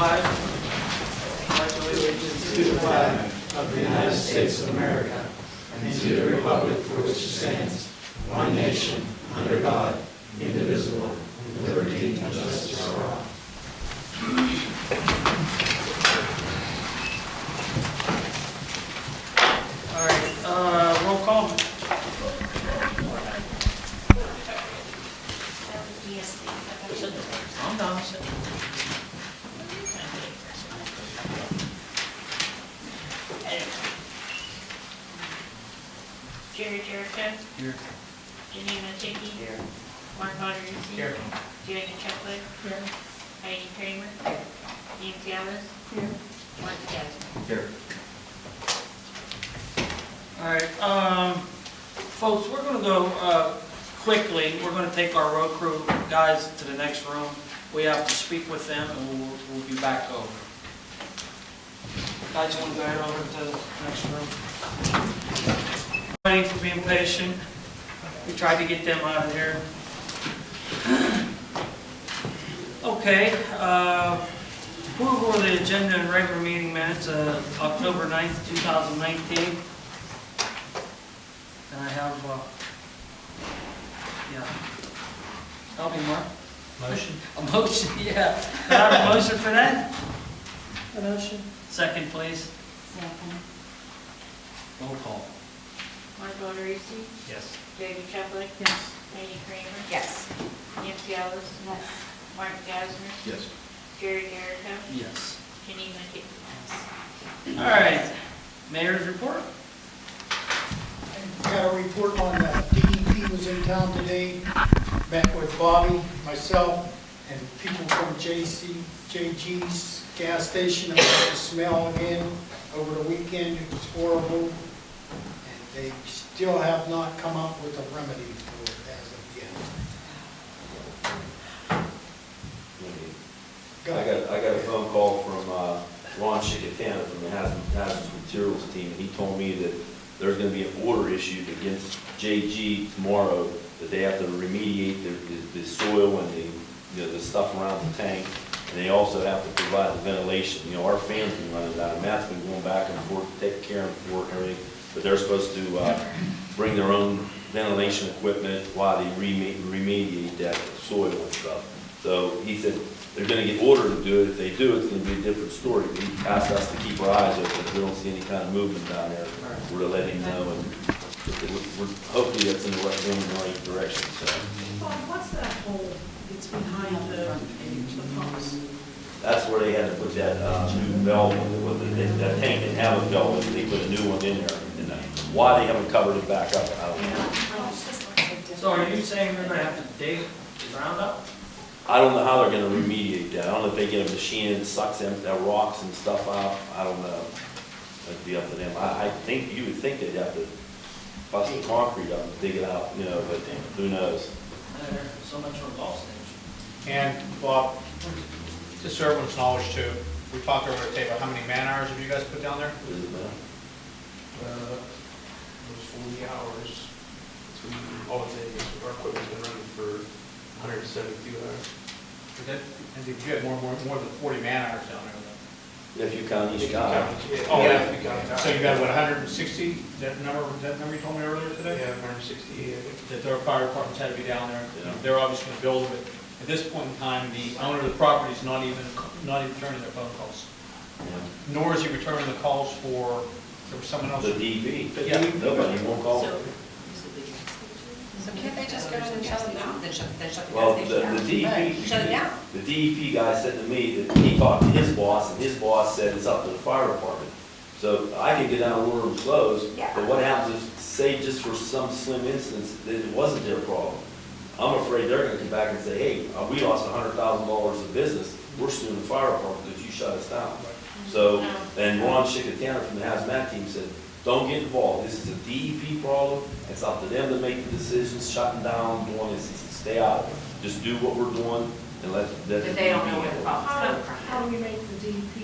flag. Pledge allegiance to the flag of the United States of America and to the republic for which it stands, one nation, under God, indivisible, with liberty and justice for all. All right, roll call. I'm done. Jerry Jericho. Here. Janina Ticky. Here. Mark Hodgerusi. Here. Jody Chaplet. Here. Heidi Kramer. James Gallis. Here. Mark Jasmine. Here. All right, folks, we're going to go quickly. We're going to take our road crew guys to the next room. We have to speak with them, and we'll be back over. Guys, want to go ahead over to the next room? Thanks for being patient. We tried to get them out of here. Okay, approval of the agenda and regular meeting minutes, October 9th, 2019. And I have, yeah. Help me, Mark. Motion? A motion, yeah. Can I have a motion for that? A motion. Second, please. Second. Roll call. Mark Hodgerusi. Yes. Jody Chaplet. Yes. Heidi Kramer. Yes. James Gallis. Yes. Mark Jasmine. Yes. Jerry Jericho. Yes. Janina Ticky. All right. Mayor's report. Got a report on that. DEP was in town today, met with Bobby, myself, and people from JG's gas station about the smell again over the weekend. It was horrible, and they still have not come up with a remedy for it as of yet. I got a phone call from Ron Chickatana from the Hazardous Materials team, and he told me that there's going to be an order issued against JG tomorrow that they have to remediate the soil and the stuff around the tank, and they also have to provide the ventilation. Our fan's been running down, and Matt's been going back and forth, taking care of it for everything, but they're supposed to bring their own ventilation equipment while they remediate that soil and stuff. So he said they're going to get ordered to do it. If they do, it's going to be a different story. He asked us to keep our eyes open. If we don't see any kind of movement down there, we're to let him know. And hopefully that's in the right direction. So Bob, what's that hole that's behind the pumps? that's where they had to put that new valve in. That tank didn't have a valve, and they put a new one in there. And why they haven't covered it back up, I don't know. So are you saying they're going to have to dig the ground up? I don't know how they're gonna remediate that. I don't know if they get a machine that sucks them, that rocks and stuff out. I don't know. That'd be up to them. I think, you would think they'd have to bust the concrete up and dig it out, but who knows? There's so much for a golf stage. And Bob, just so everyone's knowledge too, we talked over the table, how many man hours have you guys put down there? Is it, man? It was 40 hours between all the days. Our equipment's been running for 172 hours. And did you have more than 40 man hours down there? If you count each guy. Oh, yeah. yeah. So you got what, 160? That number you told me earlier today? Yeah, 168. That their fire departments had to be down there. Yeah. They're obviously going to build it. At this point in time, the owner of the property is not even returning their phone calls. Yeah. Nor is he returning the calls for, there was someone else. The DEP. Yeah. Nobody won't call. So can't they just go in and shut it down? Then shut the Well, gas the station down? DEP. Shut it down. The DEP guy said to me that he talked to his boss, and his boss said it's up to the fire department. So I could get down and order them closed, but what happens if, say, just for some slim instance, that it wasn't their problem? I'm afraid they're gonna come back and say, hey, we lost $100,000 of business, we're suing the fire department because you shut us down. So, and Ron Chickatana from the hazmat team said, don't get involved, this is a DEP problem, it's up to them to make the decisions, shutting down, doing this, he said, stay out, just do what we're doing, and let the But they don't know where the DEP problem's coming from. How do we make the DEP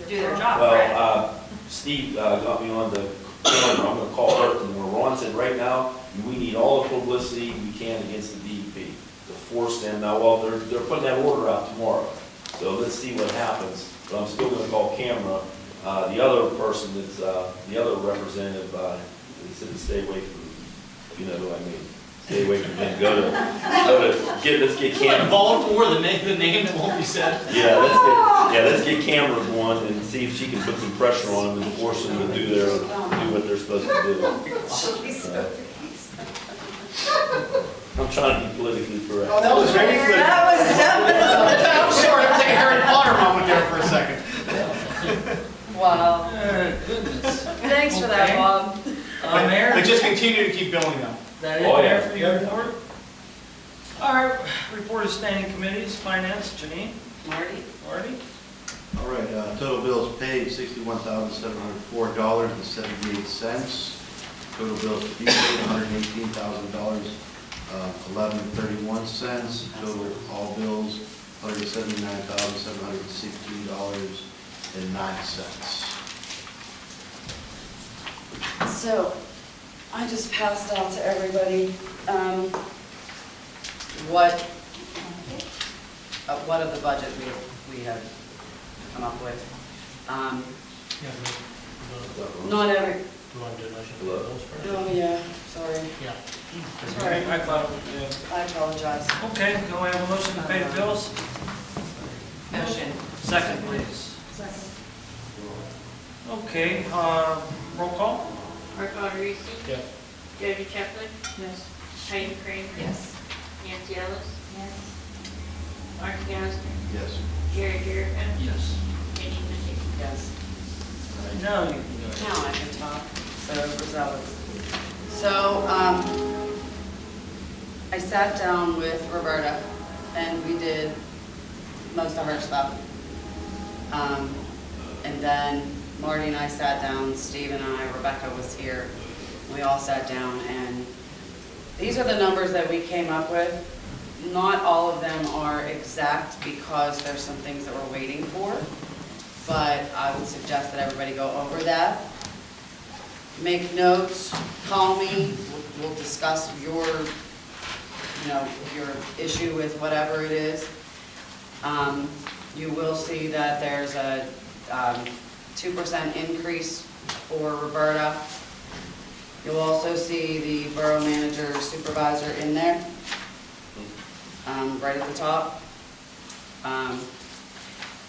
Do their job, Well, right? Steve got me on the camera, I'm gonna call her, and where Ron said, right now, we need all the publicity we can against the DEP to force them. Now, well, they're putting that order out tomorrow, So let's see what happens, but I'm still gonna call camera. The other person that's, the other representative, he said to stay away from, you know who I mean. Stay away from him, let's get camera. Baltimore, the name that won't be said. Yeah, let's get camera going and see if she can put some pressure on them and force them to do what they're supposed to do. I'm trying to be politically correct. Oh, that was very good. That was definitely. I'm sorry, I'm taking a Harry Potter moment there for a second. Wow. Goodness. Thanks for that, Bob. Mayor? But just continue to keep billing them. That it, Oh, yeah. Mayor, for your report? All right, report of standing committees, finance, Janine, Marty? Marty? All right, total bills paid, $61,704.78. Total bills to be paid, $118,000, 11.31 cents. Total all bills, $179,716.09. So, I just passed out to everybody, what of the budget we have come up with. Not every, Do you want to do a motion for the bills first? oh yeah, sorry, Yeah. sorry, I thought it was, I apologize. okay, go ahead, have a motion to pay the bills? Motion. Second, please. Second. Okay, roll call? Mark Audrey. Yes. Jody Chapman. Yes. Heidi Crane. Yes. Nancy Ellis. Yes. Mark Gasner. Yes. Gary Garrett. Yes. Janine McKee. Yes. Now you can go ahead. Now I can talk, so Rosella. So, I sat down with Roberta and we did most of her stuff. And then Marty and I sat down, Steve and I, Rebecca was here. We all sat down and these are the numbers that we came up with. Not all of them are exact because there's some things that we're waiting for. But I would suggest that everybody go over that. Make notes, call me, we'll discuss your issue with whatever it is. You will see that there's a 2% increase for Roberta. You'll also see the borough manager supervisor in there, right at the top.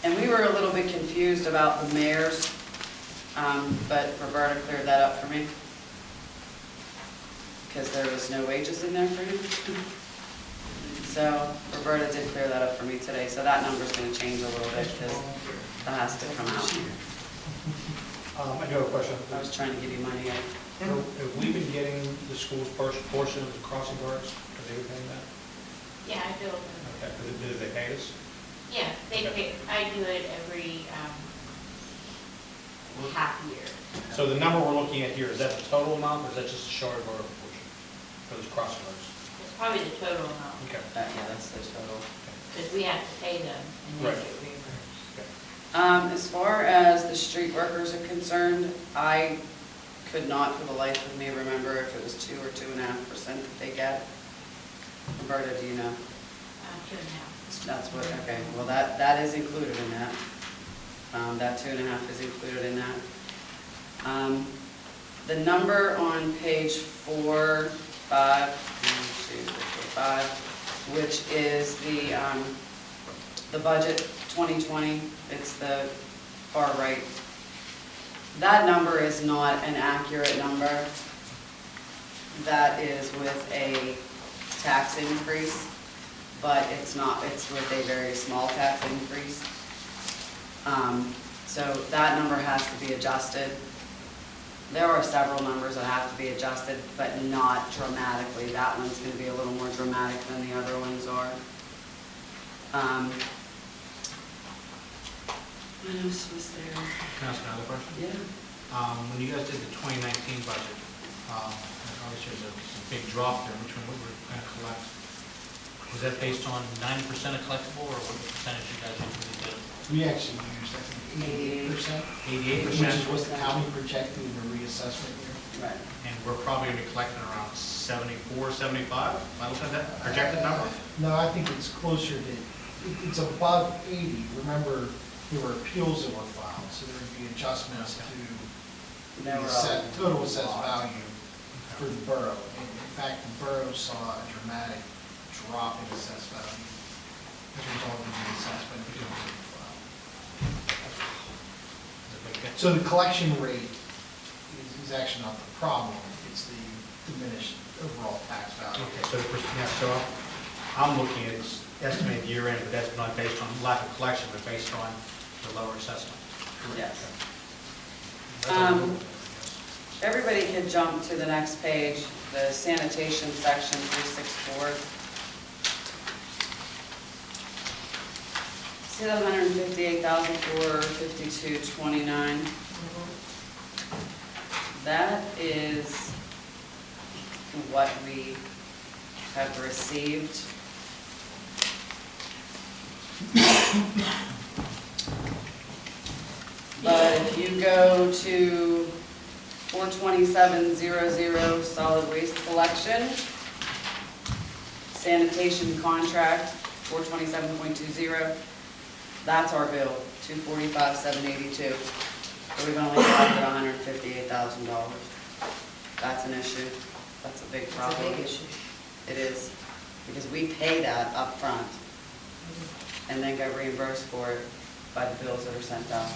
And we were a little bit confused about the mayor's, but Roberta cleared that up for me. Because there was no wages in there for him. So Roberta did clear that up for me today, so that number's gonna change a little bit because that has to come out. I do have a question. I was trying to give you money. Have we been getting the school's portion of the crossing guards? Have they been paying that? Yeah, I do. Okay, did they pay us? Yeah, they pay, I do it every, half year. So the number we're looking at here, is that the total amount, or is that just the Charleroi portion for those crossing guards? It's probably the total amount, Okay. Yeah, that's the total. because we have to pay them and they Right. get reimbursed. As far as the street workers are concerned, I could not for the life of me remember if it was 2 or 2.5% that they get. Roberta, do you know? 2.5. That's what, okay, well, that is included in that. That 2.5 is included in that. The number on page 4, 5, 5, which is the budget 2020, it's the far right. That number is not an accurate number. That is with a tax increase, but it's not, it's with a very small tax increase. So that number has to be adjusted. There are several numbers that have to be adjusted, but not dramatically. That one's going to be a little more dramatic than the other ones are. What else was there? Can I ask another question? Yeah. When you guys did the 2019 budget, obviously there's a big drop there between what we're going to collect. Was that based on 90% of collectible, or what percentage you guys usually did? We actually used, I think, 88%, 88%? which is what the county projected in the reassessment year. Right. And we're probably going to be collecting around 74, 75? Am I looking at that projected number? No, I think it's closer to it's above 80. Remember, there were appeals that were filed, so there would be adjustments to They were the all- total assessed value for the borough. In fact, the borough saw a dramatic drop in assessed value as a result of the assessment appeals that were filed. So the collection rate is actually not the problem, it's the diminished overall tax value. Okay, so, I'm looking at estimated year end, but that's not based on lack of collection, but based on the lower assessment. Yes. That's a little bit, I guess. Everybody can jump to the next page, the sanitation section 364. See that 158,452.29? That is what we have received. But if you go to 42700 solid waste collection, sanitation contract, 427.20, that's our bill, 245,782. But we've only collected $158,000. That's an issue. That's a big problem. It's a big issue. It is, because we pay that up front and then get reimbursed for it by the bills that are sent out.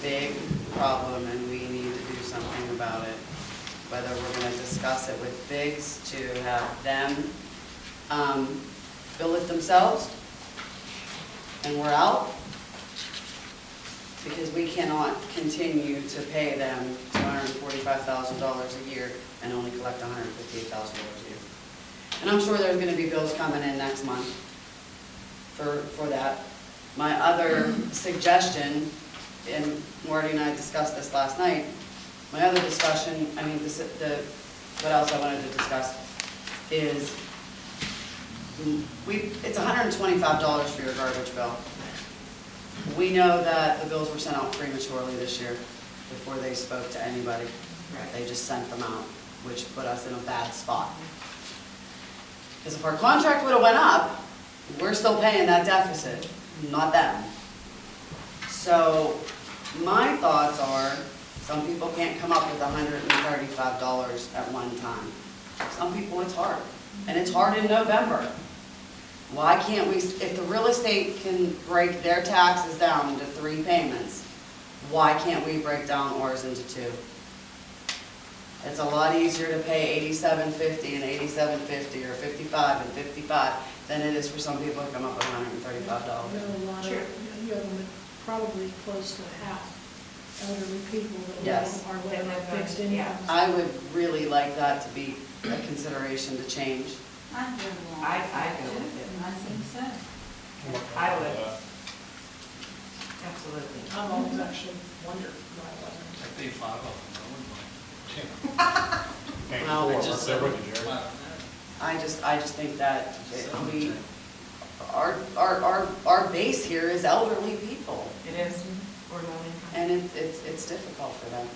Big problem, and we need to do something about it. Whether we're gonna discuss it with Biggs to have them bill it themselves, and we're out, because we cannot continue to pay them $245,000 a year and only collect $158,000 a year. And I'm sure there's gonna be bills coming in next month for that. My other suggestion, and Marty and I discussed this last night, my other discussion, what else I wanted to discuss is, it's $125 for your garbage bill. We know that the bills were sent out prematurely this year before they spoke to anybody. They just sent them out, which put us in a bad spot. Because if our contract would have went up, we're still paying that deficit, not them. So my thoughts are, some people can't come up with $135 at one time. Some people it's hard, and it's hard in November. Why can't we, if the real estate can break their taxes down into 3 payments, why can't we break down ours into 2? It's a lot easier to pay $87.50 and $87.50 or $55 and $55 than it is for some people to come up with $135. There are a lot of, you have probably close to half elderly people that Yes. are living on fixed incomes. I would really like that to be a consideration to change. I go with it. I think so. I would. Absolutely. I've always actually wondered why it wasn't. I paid $5 of them, Well, I it just said, Jerry. I just think that our base here is elderly people, It is, or low income. and it's difficult for them.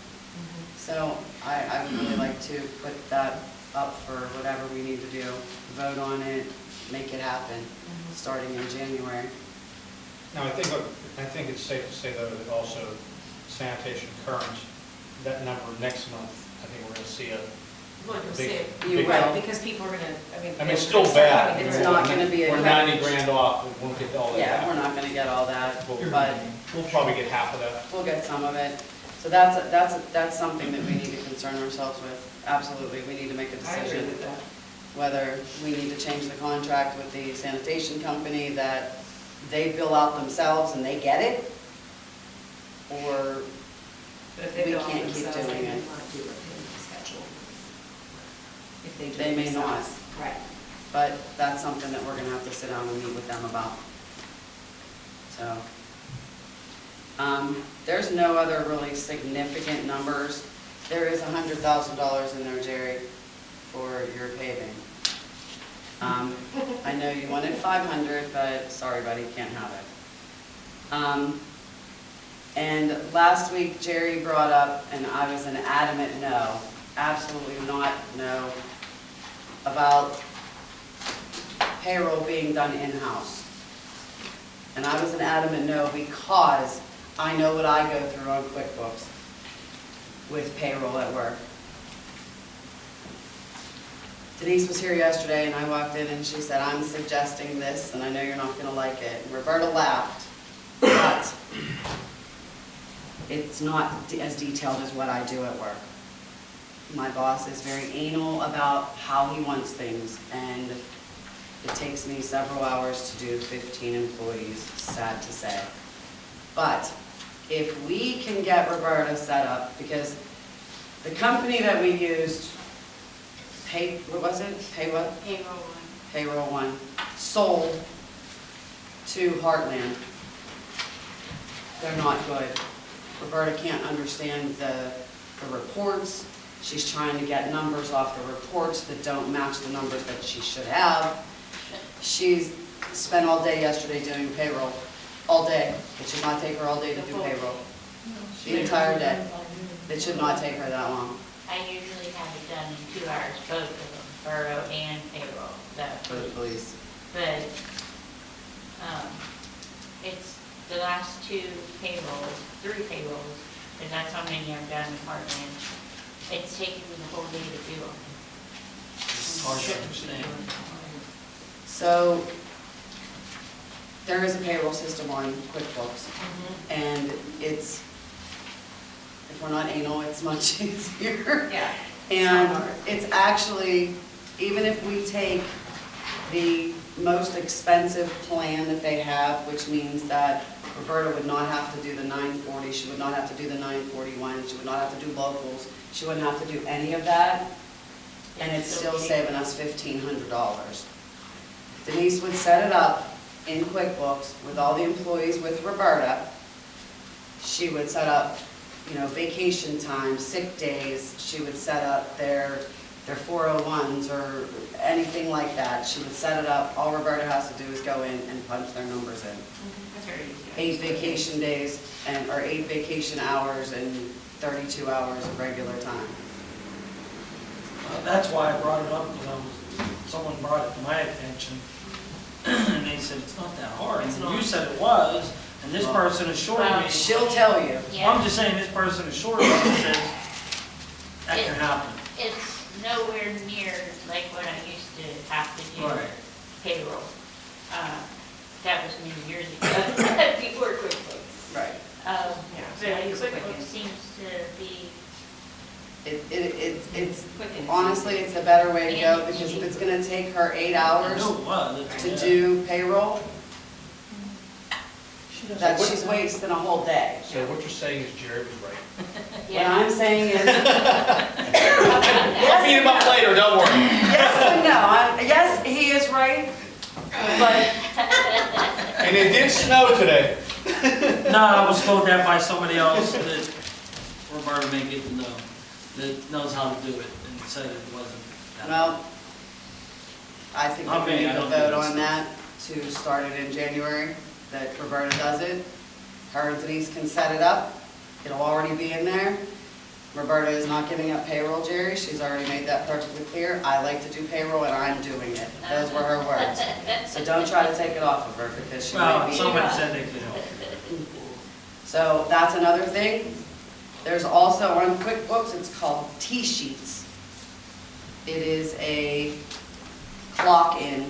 So I would really like to put that up for whatever we need to do, vote on it, make it happen, starting in January. Now, I think it's safe to say though that also sanitation current, that number next month, I think we're gonna see a Well, you'll big- see it. You big- will. Because people are gonna, it's still bad. It's not gonna be a We're huge- 90 grand off, we won't get all that Yeah, back. we're not gonna get all that, We'll- but We'll probably get half of that. we'll get some of it. So that's something that we need to concern ourselves with. Absolutely, we need to make a I agree decision with that. whether we need to change the contract with the sanitation company that they bill out themselves and they get it, or But if they we bill can't keep themselves, doing they may it. want to do a payment schedule. If they do They it may not. themselves. Right. But that's something that we're gonna have to sit down and meet with them about. So, there's no other really significant numbers. There is $100,000 in there, Jerry, for your paving. I know you wanted 500, but sorry, buddy, you can't have it. And last week, Jerry brought up, and I was an adamant no, absolutely not no, about payroll being done in-house. And I was an adamant no, because I know what I go through on QuickBooks with payroll at work. Denise was here yesterday and I walked in and she said, I'm suggesting this and I know you're not gonna like it. And Roberta laughed, but it's not as detailed as what I do at work. My boss is very anal about how he wants things, and it takes me several hours to do 15 employees, sad to say. But if we can get Roberta set up, because the company that we used, what was it? Payroll One, sold to Heartland. They're not good. Roberta can't understand the reports. She's trying to get numbers off the reports that don't match the numbers that she should have. She's spent all day yesterday doing payroll, all day. It should not take her all day to do payroll. The entire day. It should not take her that long. I usually have it done in 2 hours, both of them, borough and payroll, For the police. But, it's the last 2 payrolls, 3 payrolls, and that's how many I've done in Heartland. It's taken me the whole day to do them. Hard to understand. So, there is a payroll system on QuickBooks, and it's, if we're not anal, it's much easier. Yeah. And it's actually, even if we take the most expensive plan that they have, which means that Roberta would not have to do the 940, she would not have to do the 941, she would not have to do locals, she wouldn't have to do any of that, and it's still saving us $1,500. Denise would set it up in QuickBooks with all the employees with Roberta. She would set up, vacation time, sick days. She would set up their 401s or anything like that. She would set it up. All Roberta has to do is go in and punch their numbers in. That's very easy. 8 vacation days or 8 vacation hours and 32 hours of regular time. That's why I brought it up, because someone brought it to my attention, and they said, it's not that hard. It's And not. you said it was, and this person assured Well, me. She'll tell you. Yeah. I'm just saying, this person assured me and says, that can happen. It's nowhere near like what I used to have to do Right. payroll. That was many years ago, before QuickBooks. Right. But QuickBooks seems to be, It's Quick and honestly, it's a better way to go, because if it's gonna take her 8 I hours know it was. to do payroll, She doesn't- that she's wasting a whole day. So what you're saying is Jerry was right. What yeah. I'm saying is, I'll beat him up later, don't worry. yes and no. Yes, he is right, but And it did snow today. No, I was told that by somebody else that Roberta may get to know, that knows how to do it, and said it wasn't that. well, I think I we mean, need I to don't vote think on it's- that to start it in January, that Roberta does it. Her and Denise can set it up. It'll already be in there. Roberta is not giving up payroll, Jerry. She's already made that perfectly clear. I like to do payroll and I'm doing it. Those were her words. So don't try to take it off of her, because she might Well, be. somebody said they could help. So that's another thing. There's also on QuickBooks, it's called T-Sheets. It is a clock in,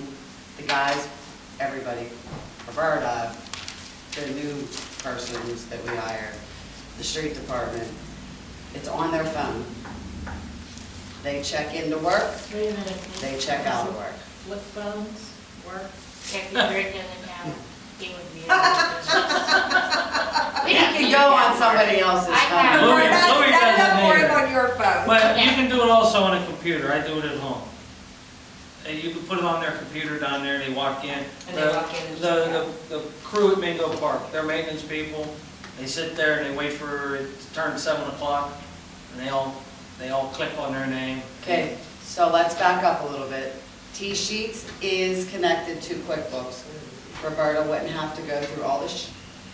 the guys, everybody, Roberta, the new persons that we hire, the street department. It's on their phone. They check into work, Wait a minute. they check out of work. Flip phones, work. If Rick doesn't have, he would be able to. He can go on somebody else's I have- phone. Louis Set it doesn't up for need him it. on your phone. But you can do it also on a computer, I do it at home. And you can put it on their computer down there, they walk in. And they walk in and just The crew at Mingo Park, they're maintenance people, they sit there and they wait for it to turn 7 o'clock, and they all click on their name. Okay, so let's back up a little bit. T-Sheets is connected to QuickBooks. Roberta wouldn't have to go through all the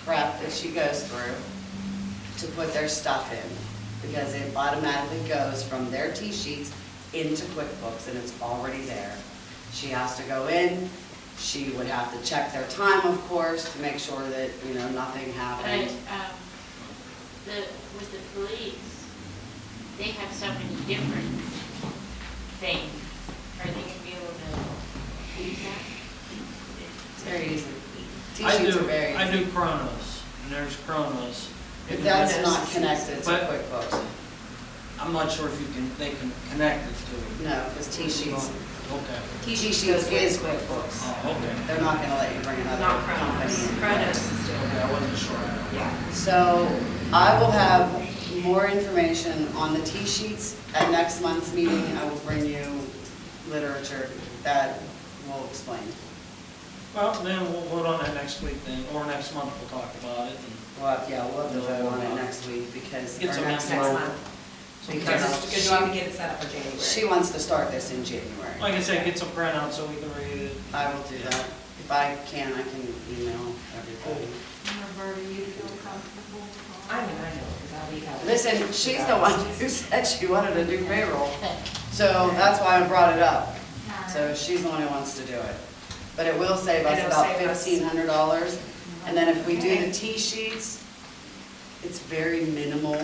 crap that she goes through to put their stuff in, because it automatically goes from their T-Sheets into QuickBooks, and it's already there. She has to go in She would have to check their time, of course, to make sure that, you know, nothing But, happened. with the police, they have so many different things. Are they gonna be able to use that? It's very easy. I T-sheets are do, very I easy. do Chronos, and there's Chronos. But that's not connected to But- QuickBooks. I'm not sure if they can connect it to it. No, because T-sheets, Okay. T-sheets is QuickBooks. Oh, okay. They're not gonna let you bring another Not company Kronos. in. Kronos is still, Okay, I wasn't sure. yeah. So I will have more information on the T-sheets at next month's meeting. I will bring you literature that will explain. Well, then we'll vote on that next week then, or next month we'll talk about it. Well, yeah, we'll have to vote on it next week because Get our some next Next month, month. because Because you want to get it set up for January. she wants to start this in January. Like I said, get some printouts so we can read it. I will do that. If I can, I can email everybody. Roberta, you feel comfortable? I know, because I'll be out. Listen, she's the one who said she wanted to do payroll, so that's why I brought it up. So she's the one who wants to do it. But it will save us And it'll about save us- $1,500. And then if we do the T-sheets, it's very minimal,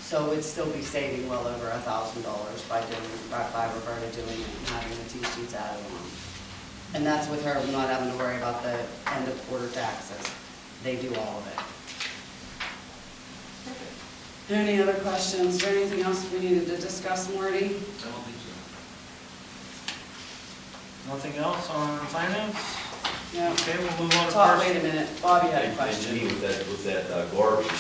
so we'd still be saving well over $1,000 by Roberta doing it and having the T-sheets added on. And that's with her not having to worry about the end of quarter taxes. They do all of it. Any other questions? Is there anything else we needed to discuss, Marty? I don't think so. Nothing else on finance? No. Okay, we'll move on to Talk, first. wait a minute, Bobby had a And question. me with that garbage,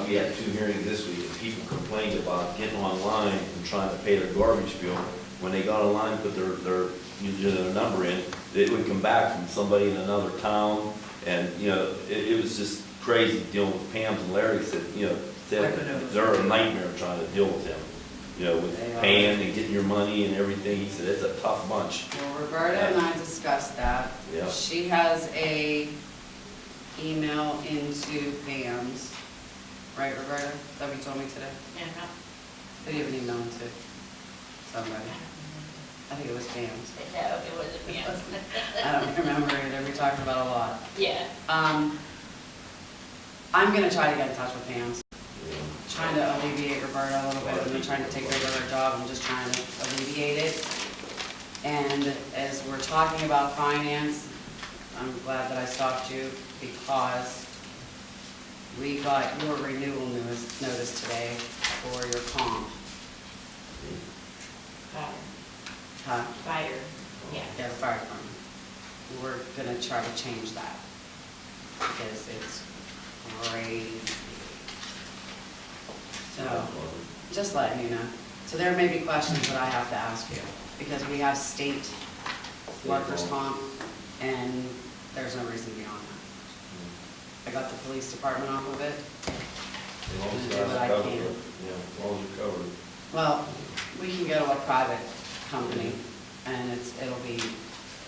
we had 2 hearings this week, and people complained about getting online and trying to pay their garbage bill. When they got online, put their number in, it would come back from somebody in another town, and, you know, it was just crazy dealing with Pam's and Larry said, you know, they're a nightmare trying to deal with them, you know, with They are. paying and getting your money and everything. He said, it's a tough bunch. Well, Roberta and I discussed that. Yeah. She has a email into Pam's, right, Roberta? Is that what you told me today? Yeah, Who do you have an email into? Somebody. I think it was Pam's. no, it wasn't me. I don't remember either, we talked about a lot. Yeah. I'm gonna try to get in touch with Pam's, You know. trying to alleviate Roberta a little bit, and trying to take over her job and just trying to alleviate it. And as we're talking about finance, I'm glad that I stopped you because we got your renewal notice today for your comp. Huh? Fire, yeah. Yeah, the fire department. We're gonna try to change that because it's crazy. So, just letting you know. So there may be questions that I have to ask you because we have state workers' comp and there's no reason beyond that. I got the police department off of it. As long as Do you what I guys cover can. it, you know, as long as you're covered. Well, we can go to a private company and it'll be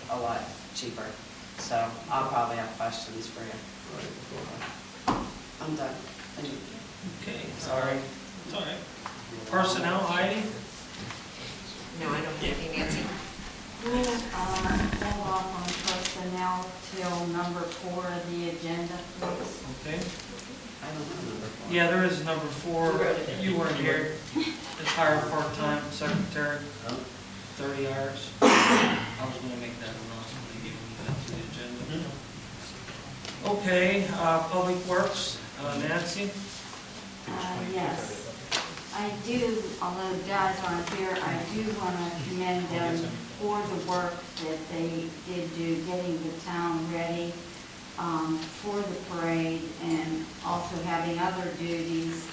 a lot cheaper. So I'll probably have questions for you. I'm done. Thank you. Okay, sorry. It's all right. Personnel, Heidi? No, I don't have anything, Nancy. We'll hold off on personnel till number 4 of the agenda, please. Okay. I don't remember. Yeah, there is number 4. You wrote it in. You weren't here. It's hire part-time secretary, 30 hours. I was gonna make that announcement when you gave me that to the agenda. Okay, Public Works, Nancy? Yes. I do, although the guys aren't here, I do want to commend them for the work that they did do, getting the town ready for the parade and also having other duties.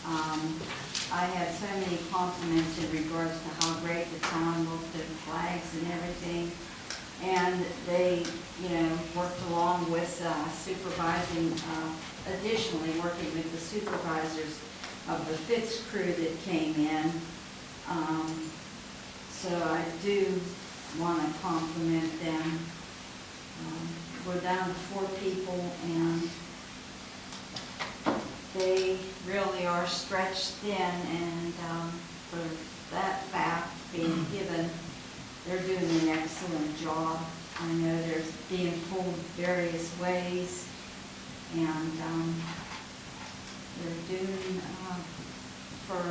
I had so many compliments in regards to how great the town looked at flags and everything. And they, you know, worked along with supervising, additionally working with the supervisors of the Fitz crew that came in. So I do want to compliment them. We're down to 4 people and they really are stretched thin, and for that fact being given, they're doing an excellent job. I know there's being pulled various ways, and they're doing, for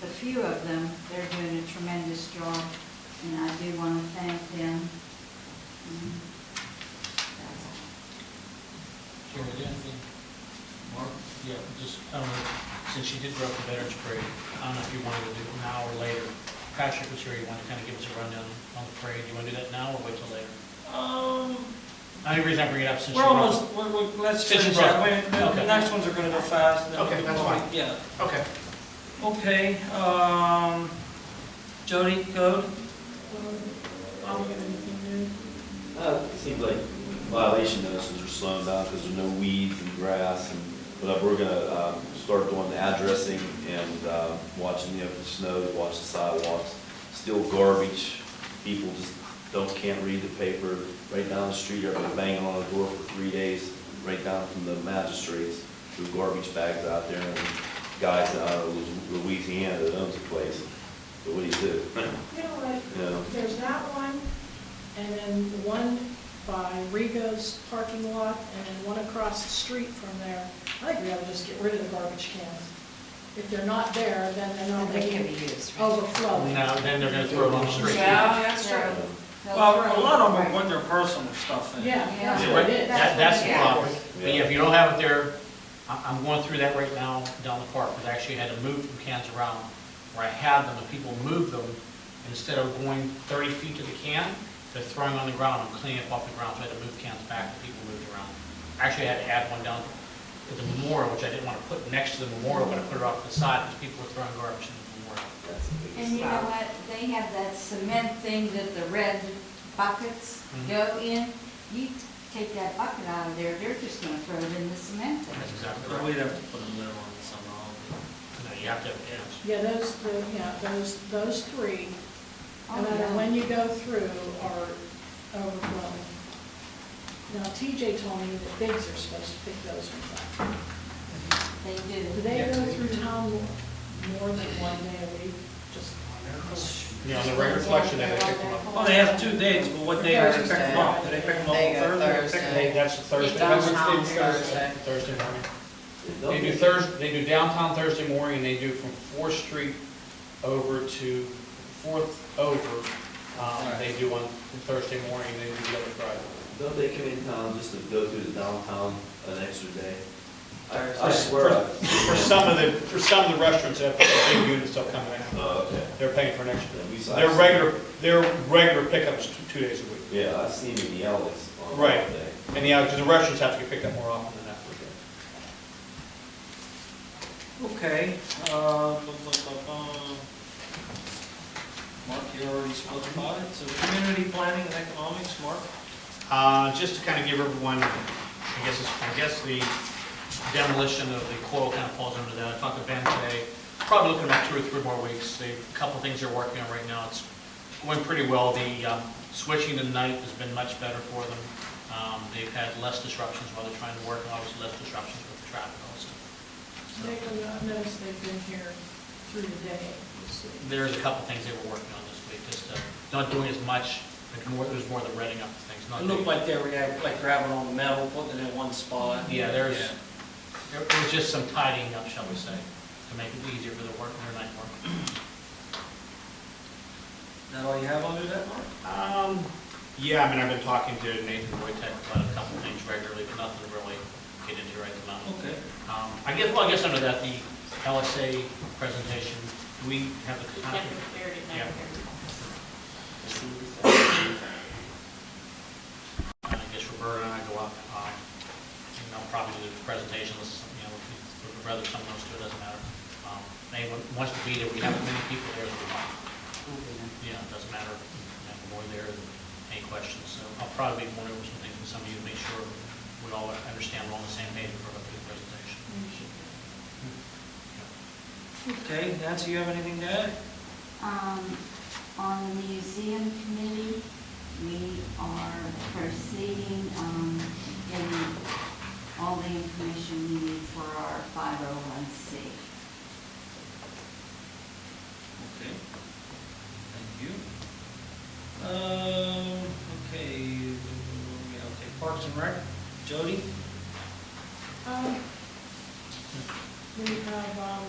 the few of them, they're doing a tremendous job, and I do want to thank them. That's all. Jerry, anything? Mark? Yeah, just, I don't know, since you did bring up the Veterans Parade, I don't know if you wanted to do it now or later. Patrick was here, you want to kind of give us a rundown on the parade. You want to do that now or wait till later? The only reason I bring it up since We're you brought almost, let's Since you finish brought- that. The Okay. next ones are gonna go fast. and then Okay, we'll that's go- fine. Yeah. Okay. Okay, Jody, code? It seems like violation notices are slowing down because there's no weeds and grass, and, but we're gonna, start doing the addressing and, watching, if it snows, watch the sidewalks, still garbage, people just can't read the paper, right down the street, everybody banging on the door for 3 days, right down from the magistrates, threw garbage bags out there, and guys out of Louisiana that owns the place, so what do you do? You know what, You know? there's that one, and then the one by Rigo's parking lot, and then one across the street from there. I think we ought to just get rid of the garbage cans. If they're not there, then they're not They can being be used. overflowing. No, then they're gonna throw it on the street. Yeah, that's They're- right. they'll Well, throw a lot of it, them put their personal stuff in. Yeah, that's Yeah. what it is. That's the Yeah. problem. But Yeah. yeah, if you don't have it there, I'm going through that right now down the park, because I actually had to move some cans around where I had them, and people moved them, instead of going 30 feet to the can, they're throwing on the ground and cleaning up off the ground, so I had to move cans back that people moved around. Actually, I had to add one down to the memorial, which I didn't want to put next to the memorial, but I put it off to the side, because people were throwing garbage in the memorial. That's the biggest. And you know what, they have that cement thing that the red buckets Mhm. go in. You take that bucket out of there, they're just gonna throw it in the cement thing. That's exactly But right. we'd have to put a lid on it somehow. No, you have to, yeah. Yeah, those three, Oh, no matter yeah. when you go through, are overflowing. Now, TJ told me that Biggs are supposed to pick those ones up. They do. Do they go through town more than one day a week? Just Yeah, on the regular collection day, they pick them up. Well, they have 2 days, but what day do they pick them up? Do they pick them up They on go Thursday? Thursday. That's Thursday. Downtown Thursday. Thursday morning. They do Thursday, they do downtown Thursday morning, and they do from 4th Street over to 4th over. They do on Thursday morning, they do the other Friday. Don't they come in town just to go through the downtown an extra day? I Thursday. swear. For some of the restaurants that have big units, they'll come in. Oh, okay. They're paying for an extra Yeah, day. we saw- Their regular pickups 2 days a week. Yeah, I've seen him in the alleys on Right. that day. And yeah, because the restaurants have to get picked up more often than that. Okay, Mark, you already spoke about it, so community planning and economics, Mark? Just to kind of give everyone, I guess the demolition of the coil kind of falls under that. I talked to Ben today, probably looking at about 2 or 3 more weeks. A couple things they're working on right now. It's going pretty well. The switching to night has been much better for them. They've had less disruptions while they're trying to work, and obviously less disruptions with the traffic also. So I've noticed they've been here through the day. there's a couple things they were working on this week, just not doing as much, but it was more the reading up of things. Not It looked doing- like they were like grabbing on the metal, putting it in one spot. Yeah, there was just some tidying up, shall we say, to make it easier for their night work. Is that all you have under that, Mark? Yeah, I mean, I've been talking to Nathan Wojtek about a couple of things regularly, but nothing to really get into right at the moment. Okay. I guess under that, the LSA presentation, do we have the copy? December 3rd at Yeah. 9:30. I guess Roberta and I go up, and I'll probably do the presentation, we'd rather someone else do it, doesn't matter. Anyone wants to be there, we have as many people there as we want. Yeah, it doesn't matter, more there than any questions. So I'll probably be going over some things with some of you to make sure we all understand we're on the same page for the presentation. Okay, Nancy, you have anything to add? On the museum committee, we are proceeding, getting all the information we need for our 501c. Okay. Thank you. Okay, Parks and Rec, Jody? We have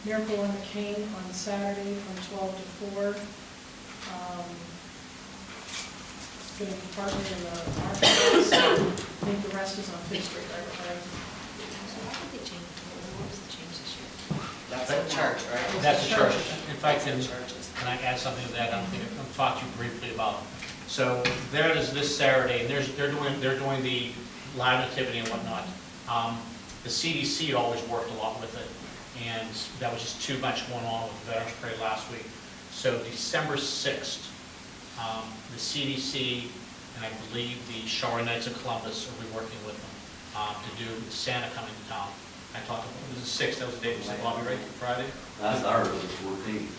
Miracle on the Cane on Saturday from 12 to 4. It's going to be partly in the market house. I think the rest is on Fifth Street, right? That's the church, right? That's the church. In fact, That's the churches. can I add something to that? I don't think I've talked to you briefly about. So there it is this Saturday, and they're doing the live activity and whatnot. The CDC always worked a lot with it, and that was just too much going on with the Veterans Parade last week. So December 6th, the CDC and I believe the Charleroi Knights of Columbus will be working with them to do Santa coming to town. I talked about, it was the 6th, that was the date, was it Bobby, right, Friday? Last hour was the 14th.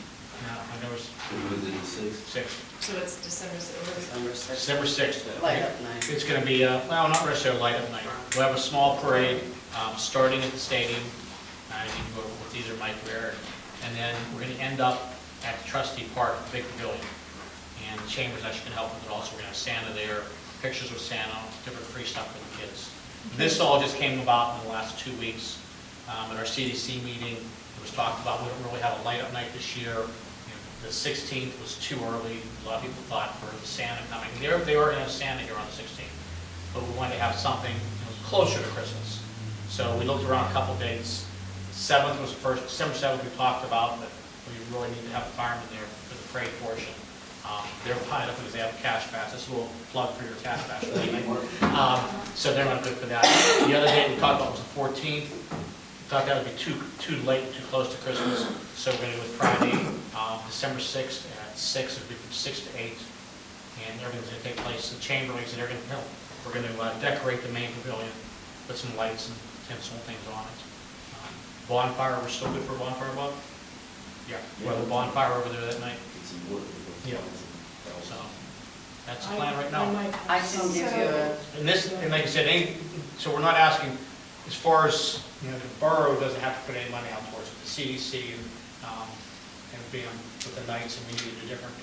No, I know it was It was in the 6th. 6th. So it's December 6th. December 6th. December 6th. Light up night. It's going to be, well, not necessarily a light up night. We'll have a small parade starting at the stadium. I can go with either Mike or Eric. And then we're going to end up at the Trustee Park, the big pavilion. And the Chambers actually can help with it also. We're going to have Santa there, pictures with Santa, different free stuff for the kids. This all just came about in the last 2 weeks. At our CDC meeting, it was talked about we don't really have a light up night this year. The 16th was too early. A lot of people thought for the Santa coming. They were going to have Santa here on the 16th, but we wanted to have something closer to Christmas. So we looked around a couple dates. 7th was first. December 7th we talked about, but we really need to have the firemen there for the parade portion. They're tied up because they have a cash pass. This is a little plug for your cash pass. So they're not good for that. The other date we talked about was the 14th. We thought that would be too late, too close to Christmas. So we're going to do it Friday, December 6th at 6. It'll be from 6 to 8. And everything's going to take place in Chamberlain's, and we're going to decorate the main pavilion, put some lights and tinsel and things on it. Bonfire, we're still good for a bonfire, Bob? Yeah, we'll have a bonfire over there that night. Get some wood. Yeah. So that's the plan right now. I can give you a, And like I said, so we're not asking, as far as, the borough doesn't have to put any money out towards it. The CDC and being with the Knights, and we need to do different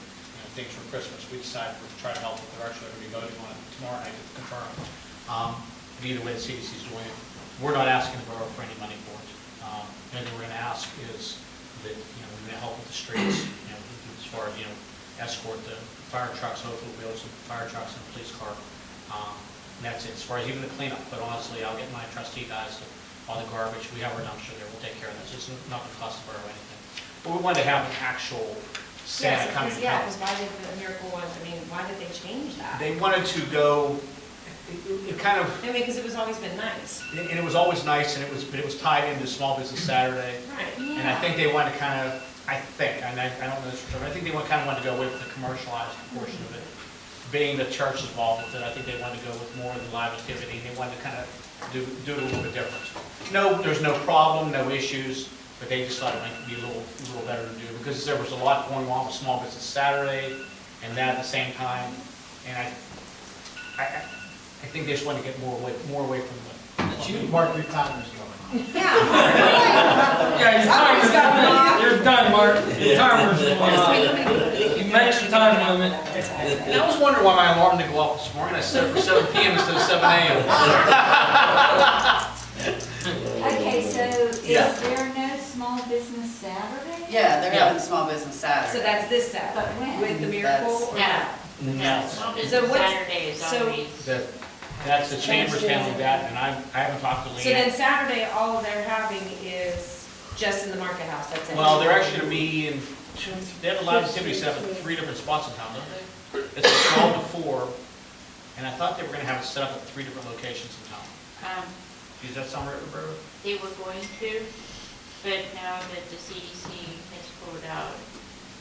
things for Christmas. We decided to try to help if they're actually going to be voting on it tomorrow night to confirm. But either way, the CDC is doing it. We're not asking the borough for any money for it. The only thing we're going to ask is that we're going to help with the streets, as far as escort the fire trucks. Hopefully we'll be able to fire trucks and a police car. And that's it. As far as even the cleanup, but honestly, I'll get my trustee guys to all the garbage. We have our dumpster there. We'll take care of that. So it's not going to cost the borough anything. But we wanted to have an actual Santa coming. Yeah, because why did the Miracle one, why did they change that? They wanted to go, it kind of, Because it was always been nice. and it was always nice, and but it was tied into Small Business Saturday. Right. And I think they wanted to kind of, I don't know this for sure, but I think they kind of wanted to go with the commercialized portion of it. Being the church involved with it, I think they wanted to go with more of the live activity, and they wanted to kind of do it a little bit different. No, there's no problem, no issues, but they just thought it might be a little better to do, because there was a lot going on with Small Business Saturday, and that at the same time, and I think they just want to get more away from the. Mark, your time is going. Yeah. Yeah, your timer's got, you're done, Mark. Your timer's going on. You met your time limit. And I was wondering why my alarm didn't go off this morning. I set it for 7 p.m. instead of 7 a.m. Okay, so is Yeah. there no small business Saturday? yeah, they're having Small Business Saturday. So that's this But Saturday when? with the Miracle? or Yeah. not? No. Small Business So what's- Saturday is so- always, That's the Chambers handling that, and I haven't talked to So then Leanne. Saturday, all they're having is just in the market house, that's it? Well, they're actually going to be in, they have a lot of activity set up at 3 different spots in town, don't they? It's a 12 to 4, and I thought they were going to have it set up at 3 different locations in town. Does that sound right, Roberta? they were going to, but now that the CDC has pulled out,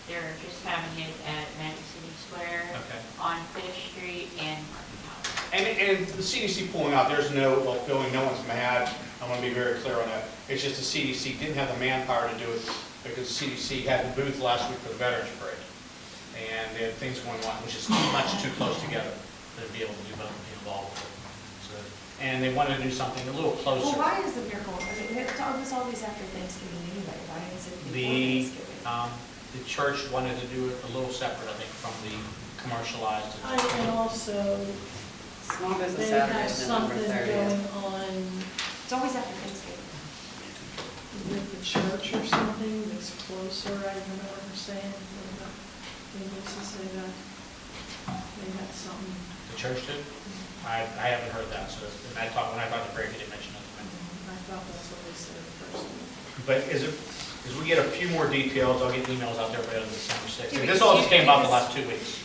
they're just having it at Magic City Square, Okay. on Fifth Street, and Martin House. And the CDC pulling out, there's no, feeling no one's mad. I want to be very clear on that. It's just the CDC didn't have the manpower to do it because the CDC had the booth last week for the Veterans Parade. And they had things going on, which is much too close together to be able to do both and be involved with it. So, and they wanted to do something a little closer. Well, why is the Miracle, it's always after Thanksgiving anyway, why is it before Thanksgiving? The church wanted to do it a little separate, I think, from the commercialized. And also, Small Business They Saturday have is November something 30th. going on It's always after Thanksgiving. with the church or something that's closer, I remember her saying, they used to say that. They had something. The church did? I haven't heard that, so when I talked to Greg, he didn't mention that to me. I thought that's what they said first. But as we get a few more details, I'll get emails out there by December 6th. Yeah, This all just you came can about the just- last 2 weeks.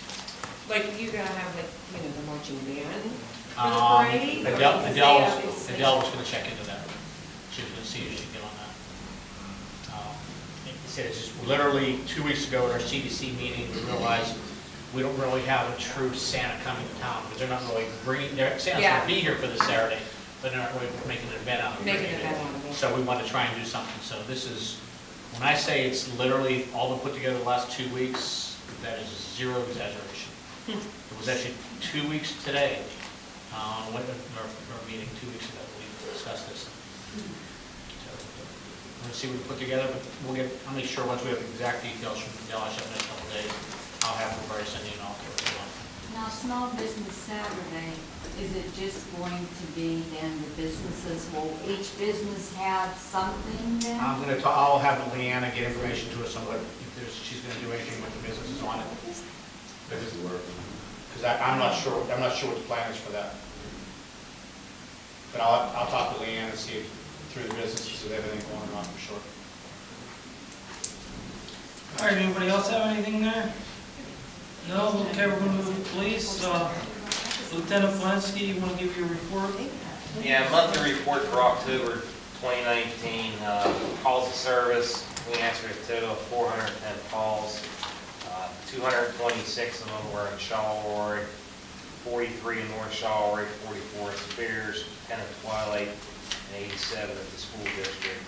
Like, you gotta have, like, you know, the marching band for the Um, parade? or Adele because they Adele have was these- Adele was gonna check into that. She was gonna see if she could get on that. He said it's just literally 2 weeks ago at our CDC meeting, we realized we don't really have a true Santa coming to town, because they're not really bringing, Santa's Yeah. gonna be here for this Saturday, but they're not really making an event out of it. Making an event out of it. So we wanted to try and do something. So this is, when I say it's literally all been put together the last 2 weeks, that is zero exaggeration. It was actually 2 weeks today, our meeting 2 weeks ago, we discussed this. So, we're gonna see what we put together, but I'll make sure once we have exact details from Adele, I should have the next couple of days, I'll have everybody send you an offer. Now, Small Business Saturday, is it just going to be then the businesses, will each business have something then? I'll have Leanna get information to us on what, if she's gonna do anything with the businesses on it. Because I'm not sure what the plan is for that. But I'll talk to Leanne and see if, through the businesses, if everything going on for sure. All right, anybody else have anything there? No? Okay, we're gonna move to police. Lieutenant Flensky, you wanna give your report? Yeah, monthly report for October 2019, calls of service, we answered a total of 410 calls. 226 of them were in Charleroi, 43 in North Charleroi, 44 in Spears, 10 at Twilight, and 87 at the school district.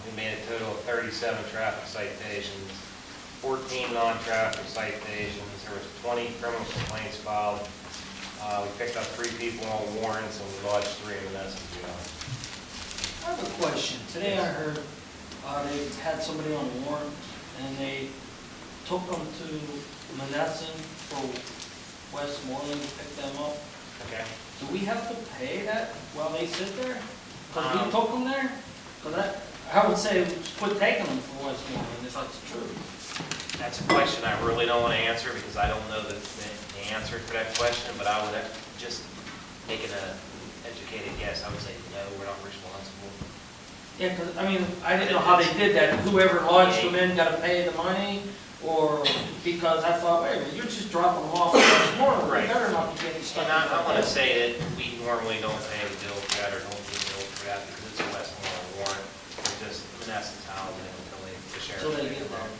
We made a total of 37 traffic citations, 14 non-traffic citations, there was 20 criminal complaints filed. We picked up 3 people on warrants and we lodged 3 in Menneson jail. I have a question. Today I heard they had somebody on a warrant and they took them to Menneson for Westmoreland to pick them up. Okay. Do we have to pay that while they sit there? Because we took them there? Because I would say quit taking them for Westmoreland if that's true. That's a question I really don't want to answer because I don't know the answer to that question, but I would just making an educated guess, I would say no, we're not responsible. Yeah, because, I mean, I didn't know how they did that. Whoever lodged them in got to pay the money, or because I thought, wait a minute, you're just dropping them off tomorrow. Right. They better not be getting stuck. And I want to say that we normally don't pay the bill for that or don't pay the bill for that because it's a Westmoreland warrant. It's just Menneson town until the sheriff. So they picks get them up. there.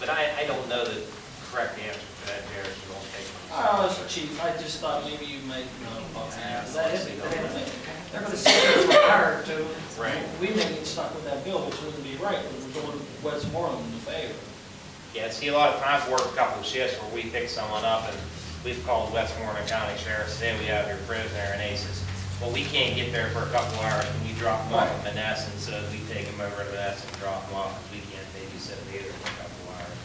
But I don't know the correct answer to that, Jared, so don't take me. Oh, it's chief, I just thought maybe you might know about Yeah, that. That is, honestly, they're gonna say it's required to. Right. We may get stuck with that bill, which wouldn't be right, because we're doing Westmoreland a favor. Yeah, see, a lot of times we work a couple of shifts where we pick someone up and we've called Westmoreland County Sheriff, say we have your prisoner, and they says, well, we can't get there for a couple hours, can you drop them off at Menneson? So we take them over to Menneson and drop them off, because we can't babysit them either for a couple of hours.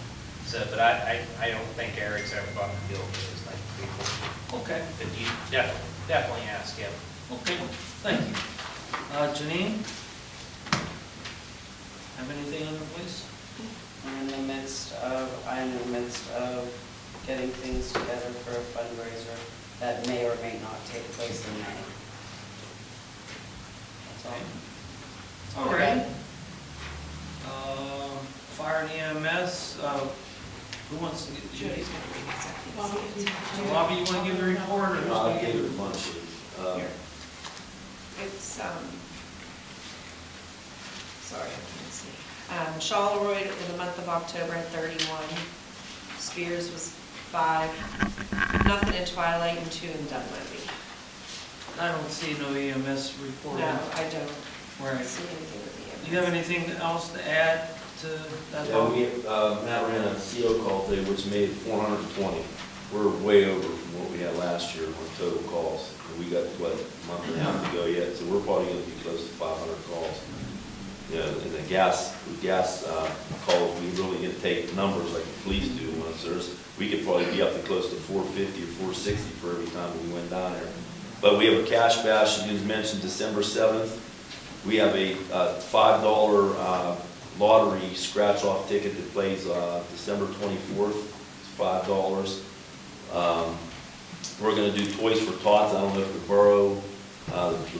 So, but I don't think Eric's ever bought the bill for this type of people. Okay, But you definitely ask him. okay, thank you. Janine? Have anything on the police? I'm in the midst of getting things together for a fundraiser that may or may not take place in May. That's all. All right. Fire and EMS, who wants to get? Jody's gonna read exactly. Bobby, you want to give the report, or who's I going to gave give it a bunch of, Here. It's, sorry, I can't see. Charleroi in the month of October had 31. Spears was 5. Nothing in Twilight and 2 in Dunleavy. I don't see no EMS report. No, I don't Right. see anything with the. Do you have anything else to add to that? yeah, Matt ran a CO call today, which made 420. We're way over from what we had last year on total calls. And we got, what, a month and a half to go yet, so we're probably gonna be close to 500 calls. you know, and the gas calls, we really didn't take numbers like the police do. Once we could probably be up to close to 450 or 460 for every time we went down there. But we have a cash bash, as you mentioned, December 7th. We have a $5 lottery scratch-off ticket that plays December 24th. It's $5. We're going to do Toys for Tots. I don't know if the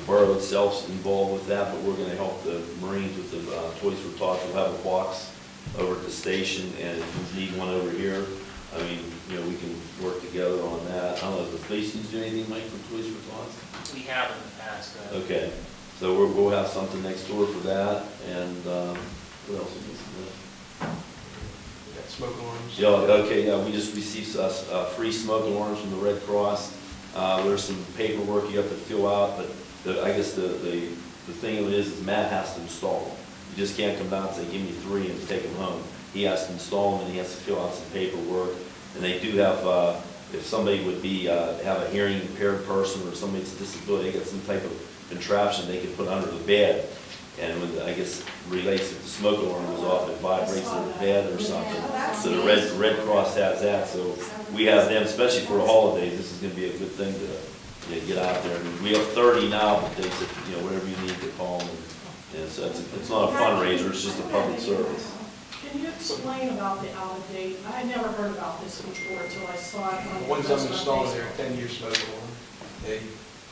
borough itself's involved with that, but we're going to help the Marines with the Toys for Tots. We'll have a box over at the station, and if you need one over here, I mean, you know, we can work together on that. I don't know if the police needs to do anything, Mike, for Toys for Tots? We have in the past. Okay, so we'll have something next door for that, and what else is this? We got smoke alarms. Yeah, okay, yeah, we just received free smoke alarms from the Red Cross. There's some paperwork you have to fill out, but I guess the thing of it is Matt has to install them. You just can't come down and say, give me 3 and take them home. He has to install them and he has to fill out some paperwork. And they do have, if somebody would be, have a hearing impaired person or somebody's disability, they get some type of contraption they can put under the bed. And when, I guess, relates if the smoke alarm goes off, it vibrates in the bed or something. So the Red Cross has that, so we have them, especially for the holidays, this is gonna be a good thing to get out there. And we have 30 now, but they said, you know, whatever you need to call them. And so it's not a fundraiser, it's just a public service. Can you explain about the out of date? I had never heard about this before until I saw it on The your ones I'm Facebook. installing there, 10-year smoke alarm. They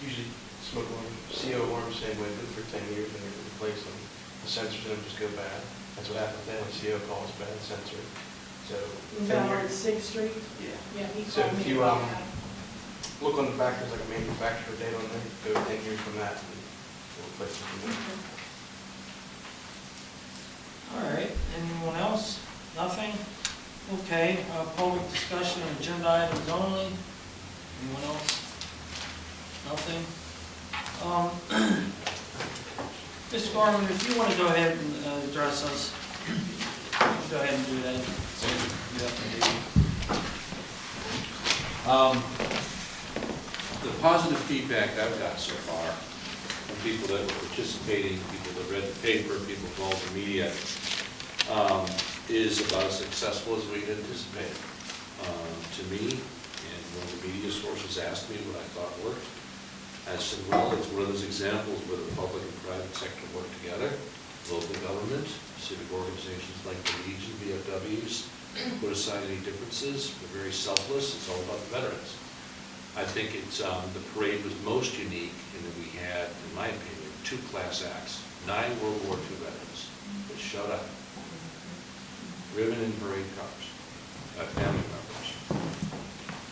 usually smoke alarm, CO alarm, same way, good for 10 years, and they replace them. The sensors in them just go bad. That's what happens then when CO calls bad sensor. So Is 10 that on years. 6th Street? Yeah. Yeah, he So told if me you about that. look on the back, there's like a manufacturer date on there. Go 10 years from that, and we'll replace it from there. All right, anyone else? Nothing? Okay, public discussion on agenda items only. Anyone else? Nothing? Mr. Gorman, if you want to go ahead and address us, go ahead and do that. The positive feedback I've got so far from people that were participating, people that read the paper, people who followed the media, is about as successful as we'd anticipated. To me, and when the media sources asked me what I thought worked, I said, well, it's one of those examples where the public and private sector work together, local government, civic organizations like the Legion, VFWs, put aside any differences, we're very selfless, it's all about the veterans. I think it's, the parade was most unique in that we had, in my opinion, 2 class acts, 9 World War II veterans that showed up, ribbon and parade cars, family members,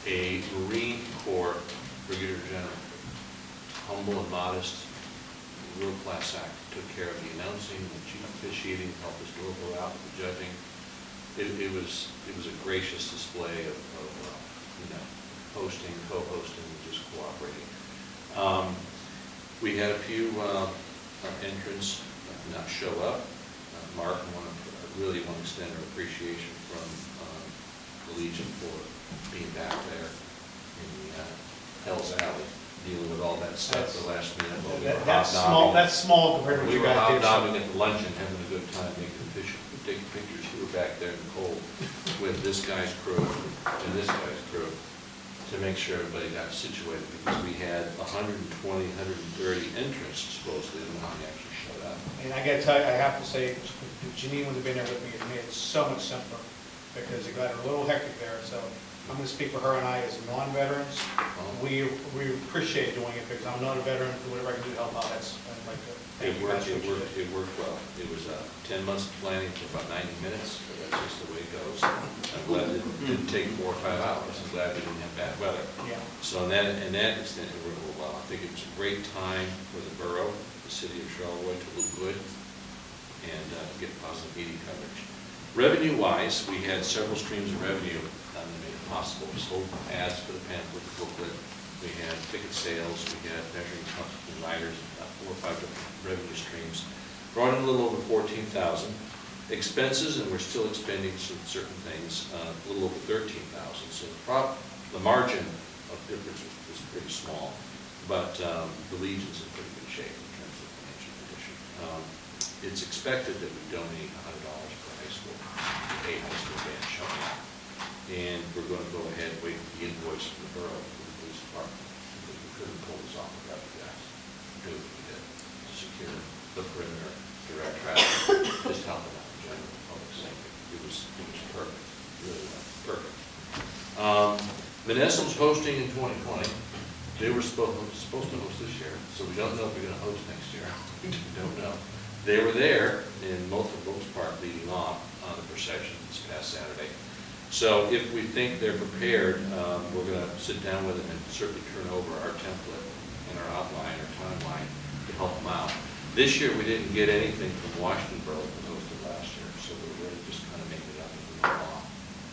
a Marine Corps Brigadier General, humble and modest, world-class act, took care of the announcing, the chief officiating, helped us go out with the judging. It was a gracious display of you know, hosting, co-hosting, and just cooperating. We had a few entrants not show up. Mark, I really want to extend our appreciation from the Legion for being back there in the Hell's Alley, dealing with all that stuff the last minute. While we were That's small compared to what we you were guys did. hobnobbing at luncheon, having a good time, taking pictures. You were back there in the cold with this guy's crew and this guy's crew to make sure everybody got situated, because we had 120, 130 entrants supposedly, and how many actually showed up. And I gotta tell you, I have to say, if Janine would have been there with me, it made it so much simpler, because it got a little hectic there, so I'm gonna speak for her and I as non-veterans. We appreciate doing it, because I'm not a veteran, whatever I can do to help out, I'd like to It thank you worked, guys for what you did. it worked well. It was 10 months of planning for about 90 minutes, but that's just the way it goes. I'm glad it didn't take 4 or 5 hours. I'm glad we didn't have bad weather. Yeah. So in that extent, it worked well. I think it was a great time for the borough, the city of Charleroi, to look good and get positive media coverage. Revenue-wise, we had several streams of revenue that made it possible. We sold ads for the pamphlet, the booklet. We had ticket sales. We had measuring cups and riders, 4 or 5 different revenue streams. Brought in a little over 14,000. Expenses, and we're still expending some certain things, a little over 13,000. So the margin of difference was pretty small, but the Legion's in pretty good shape in terms of financial condition. it's expected that we donate $100 per high school, a high school band showing up. And we're going to go ahead and wait for the invoice from the borough, for the police department, because we couldn't pull this off without you guys. Do what we did to secure the perimeter, direct traffic, just helping out the general public safety. It was perfect, really was perfect. Menneson was hosting in 2020. They were supposed to host this year, so we don't know if we're going to host next year. We don't know. They were there in multiple Oaks Park leading off on the procession this past Saturday. So if we think they're prepared, we're going to sit down with them and certainly turn over our template and our outline, our timeline to help them out. This year we didn't get anything from Washington Borough that was hosted last year, so we're really just kind of making it up as we go along,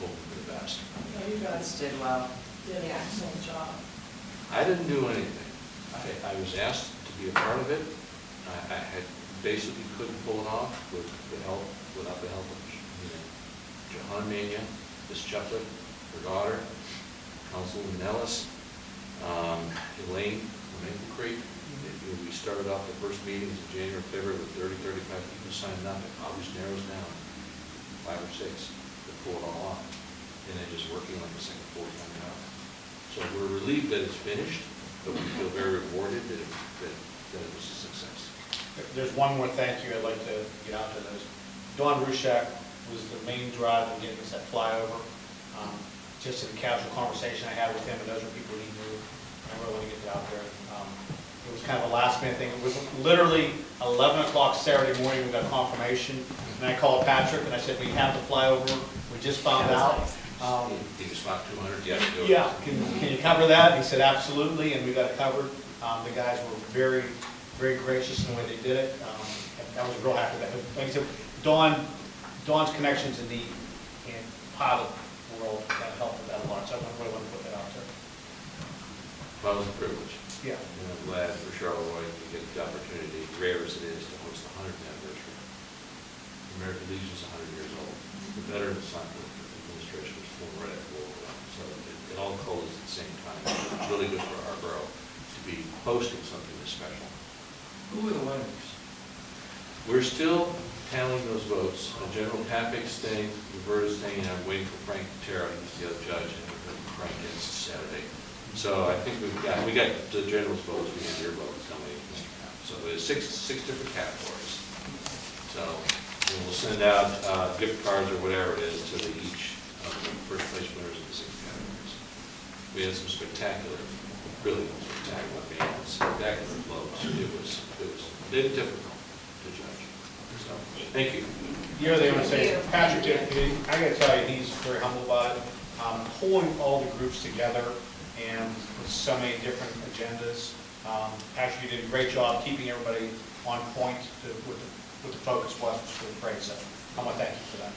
hoping for the best. You guys Did well. did an excellent job. I didn't do anything. I was asked to be a part of it. I had basically couldn't pull it off without the help of Johanna Mania, Miss Chucklet, her daughter, Councilwoman Ellis, Elaine Creek. We started off the first meetings in January, February with 30, 35 people signed up. It always narrows down 5 or 6 to pull it all off. And then just working on the second 4 coming out. So we're relieved that it's finished, but we feel very rewarded that it was a success. There's one more thank you I'd like to get out to those. Don Rushak was the main drive in getting us that flyover. Just in a casual conversation I had with him, and those are people he knew. I really want to get it out there. It was kind of a last minute thing. It was literally 11 o'clock Saturday morning, we got confirmation. And I called Patrick and I said, we have the flyover. We just found out. He was about 200, yeah. Yeah, can you cover that? He said, absolutely, and we got it covered. The guys were very, very gracious in the way they did it. I was real happy with that. Like I said, Dawn's connections in the pilot world kind of helped with that a lot, so I really want to put that out there. Well, it was a privilege. Yeah. And I'm glad for Charleroi to get the opportunity, rare as it is, to host the 100th anniversary. The American Legion's 100 years old. The Veterans Administration was formed right after World War I. So it all coalesced at the same time. It's really good for our borough to be hosting something this special. Who were the winners? We're still tallying those votes. General Papik's staying, Roberta's staying, and I'm waiting for Frank Terra, who's the other judge, and Frank is Saturday. So I think we got the general's votes, we have your votes, don't we, Mr. Cap? So there's six different categories. So we'll send out gift cards or whatever it is to each of the first place winners of the 6 categories. We had some spectacular, really spectacular bands, spectacular floats. It was difficult to judge. So thank you. The other thing I want to say, Patrick, I got to tell you, he's very humble about it. Pulling all the groups together and with so many different agendas. Patrick, you did a great job keeping everybody on point with the focus was for the parade. So I want to thank you for that.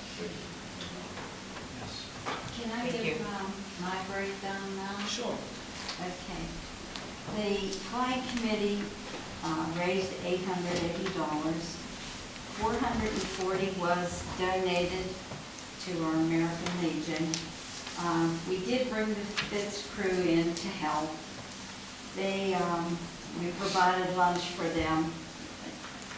Can I Thank give you. my breakdown now? Sure. Okay. The flag committee raised $880. $440 was donated to our American Legion. We did bring the Fitz crew in to help. We provided lunch for them.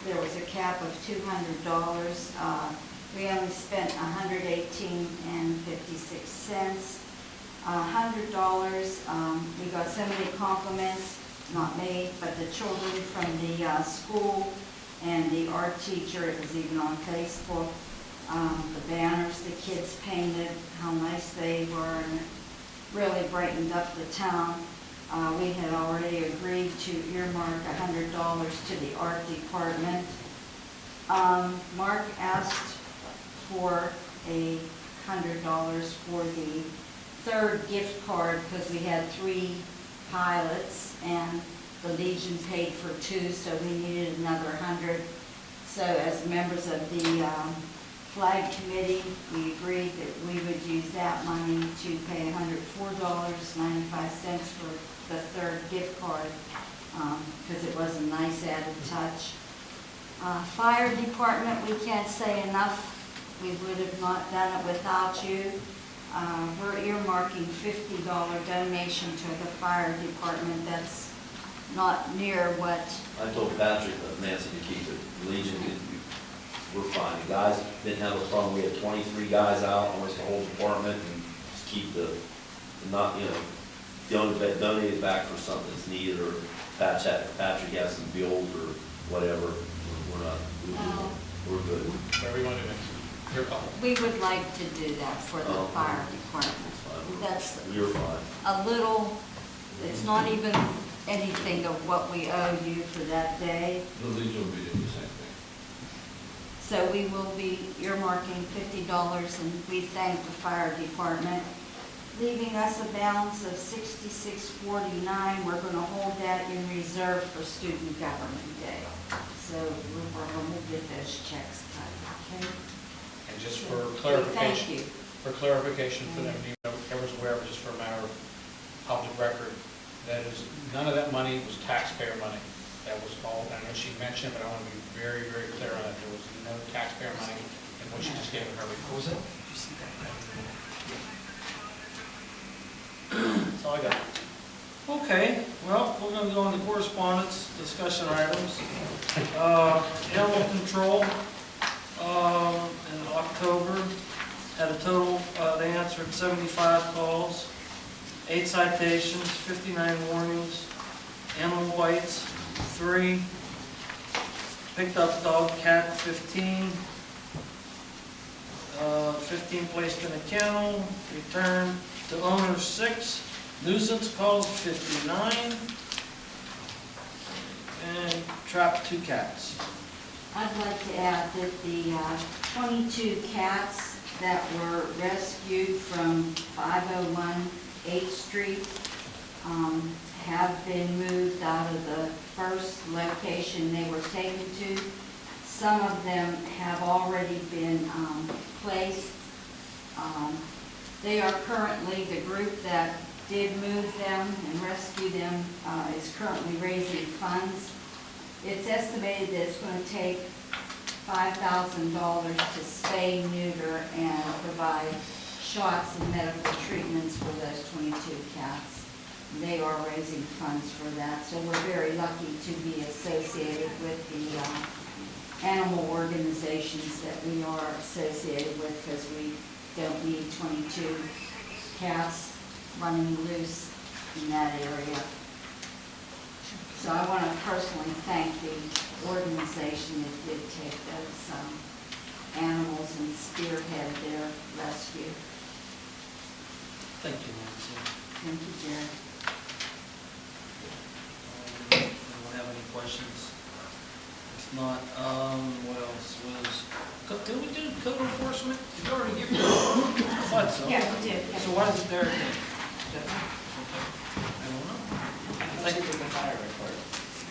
There was a cap of $200. We only spent $118.56. $100, we got so many compliments, not me, but the children from the school and the art teacher. It was even on Facebook. The banners the kids painted, how nice they were, and it really brightened up the town. We had already agreed to earmark $100 to the art department. Mark asked for $100 for the 3rd gift card because we had 3 pilots and the Legion paid for 2, so we needed another 100. So as members of the flag committee, we agreed that we would use that money to pay $104.95 for the 3rd gift card because it was a nice added touch. Fire department, we can't say enough. We would have not done it without you. We're earmarking $50 donation to the fire department. That's not near what. I told Patrick, Nancy, to keep it. Legion, we're fine. The guys didn't have a problem. We had 23 guys out, almost the whole department, and just keep the, not, you know, donate it back for something that's needed, or Patrick has some bills or whatever. We're not, we're good. Whatever you want to do next. Your call. We would like to do that for the Oh. fire department. That's You're fine. a little, it's not even anything of what we owe you for that day. The Legion will be doing the same thing. So we will be earmarking $50, and we thank the fire department, leaving us a balance of $66.49. We're going to hold that in reserve for Student Government Day. So we're going to get those checks cut, okay? And just for Thank clarification, you. for them, you know, everyone's aware of, just for a matter of public record, that is, none of that money was taxpayer money. That was all, I know she mentioned, but I want to be very, very clear on that. There was no taxpayer money in what she just gave her report. What was it? Did you see that? That's all I got. Okay, well, we're gonna go on to correspondence, discussion items. Animal control, in October, had a total, they answered 75 calls, 8 citations, 59 warnings, animal bites, 3, picked up dog, cat, 15, 15 placed in a kennel, returned to owner, 6, nuisance calls, 59, and trapped 2 cats. I'd like to add that the 22 cats that were rescued from 501 8th Street have been moved out of the first location they were taken to. Some of them have already been placed. They are currently, the group that did move them and rescue them is currently raising funds. It's estimated that it's going to take $5,000 to spay, neuter, and provide shots and medical treatments for those 22 cats. They are raising funds for that, so we're very lucky to be associated with the animal organizations that we are associated with, because we don't need 22 cats running loose in that area. So I want to personally thank the organization that did take those animals and spearhead their rescue. Thank you, Nancy. Thank you, Jared. Anyone have any questions? If not, what else was, did we do code enforcement? Did you already give me? I thought so. Yeah, we did. So why is it there again? Okay. I don't know. I did the fire report.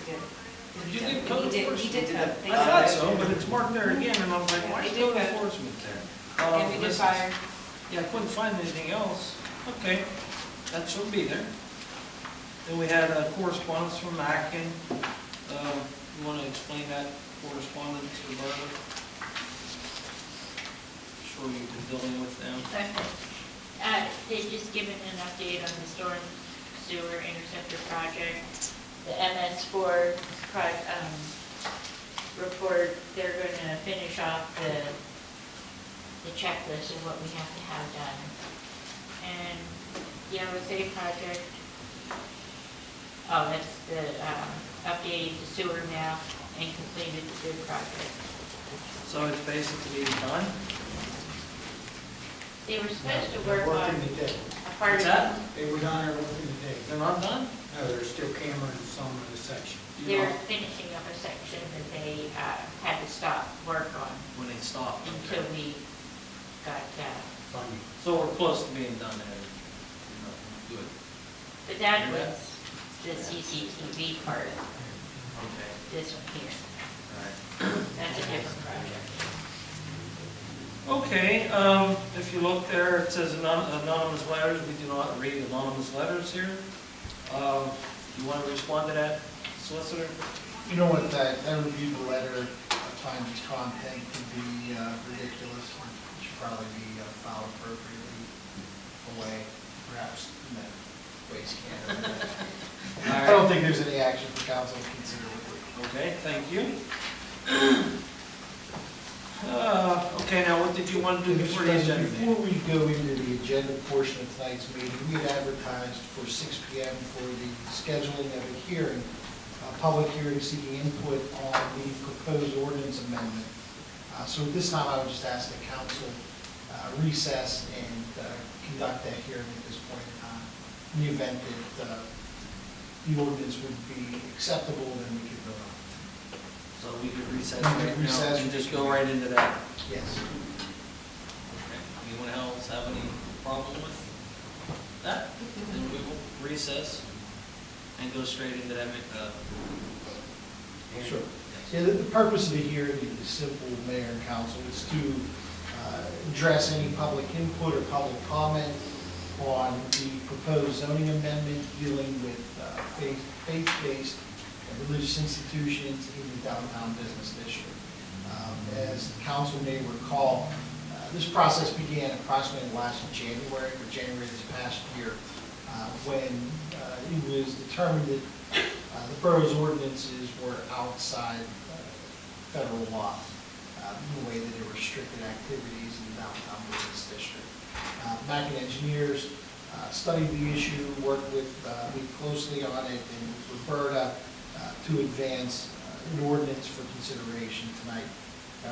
Did you do code He enforcement? did code. I thought so, but it's marked there again, and I was like, why is He did code code. enforcement there? And we did This is- fire. Yeah, I couldn't find anything else. Okay, that should be there. Then we had correspondence from Akin. You want to explain that correspondence, Roberta? Sure you've been dealing with them. They just given an update on the storm sewer interceptor project. The MS4 report, they're going to finish off the checklist of what we have to have done. And the OSA project, that's the updating the sewer map and completed the bid project. So it's basically done? They were supposed to work on Working today. a part What's of, that? They were down there working today. They're not done? No, they're still cammering some of the section. they're finishing up a section that they had to stop work on When they stop. until we got, Funding. So we're close to being done there. Good. but that was the CCTV part, Okay. this one here. All right. That's a different project. Okay, if you look there, it says anonymous letters. We do not read anonymous letters here. You want to respond to that, solicitor? You know what, I reviewed the letter, at times its content could be ridiculous, and should probably be filed appropriately away, perhaps in the waste can. I don't think there's any action for council to consider with it. Okay, thank you. Okay, now what did you want to do before the agenda? Before we go into the agenda portion of tonight's meeting, we had advertised for 6 PM for the scheduling of a hearing, a public hearing seeking input on the proposed ordinance amendment. So at this time, I would just ask the council recess and conduct that hearing at this point in time. In the event that the ordinance would be acceptable, then we could vote on it. So we could recess We could right now recess. and just go right into that. Yes. Okay. Anyone else have any problem with that? Then we will recess and go straight into that. Sure. Yes. Yeah, the purpose of the hearing is simple, Mayor and Council. It's to address any public input or public comment on the proposed zoning amendment dealing with faith-based and religious institutions in the downtown business district. As the council may recall, this process began approximately last January, or January this past year, when it was determined that the borough's ordinances were outside federal law, in the way that it restricted activities in the downtown business district. Mackin engineers studied the issue, worked with me closely on it, and with Roberta to advance an ordinance for consideration tonight.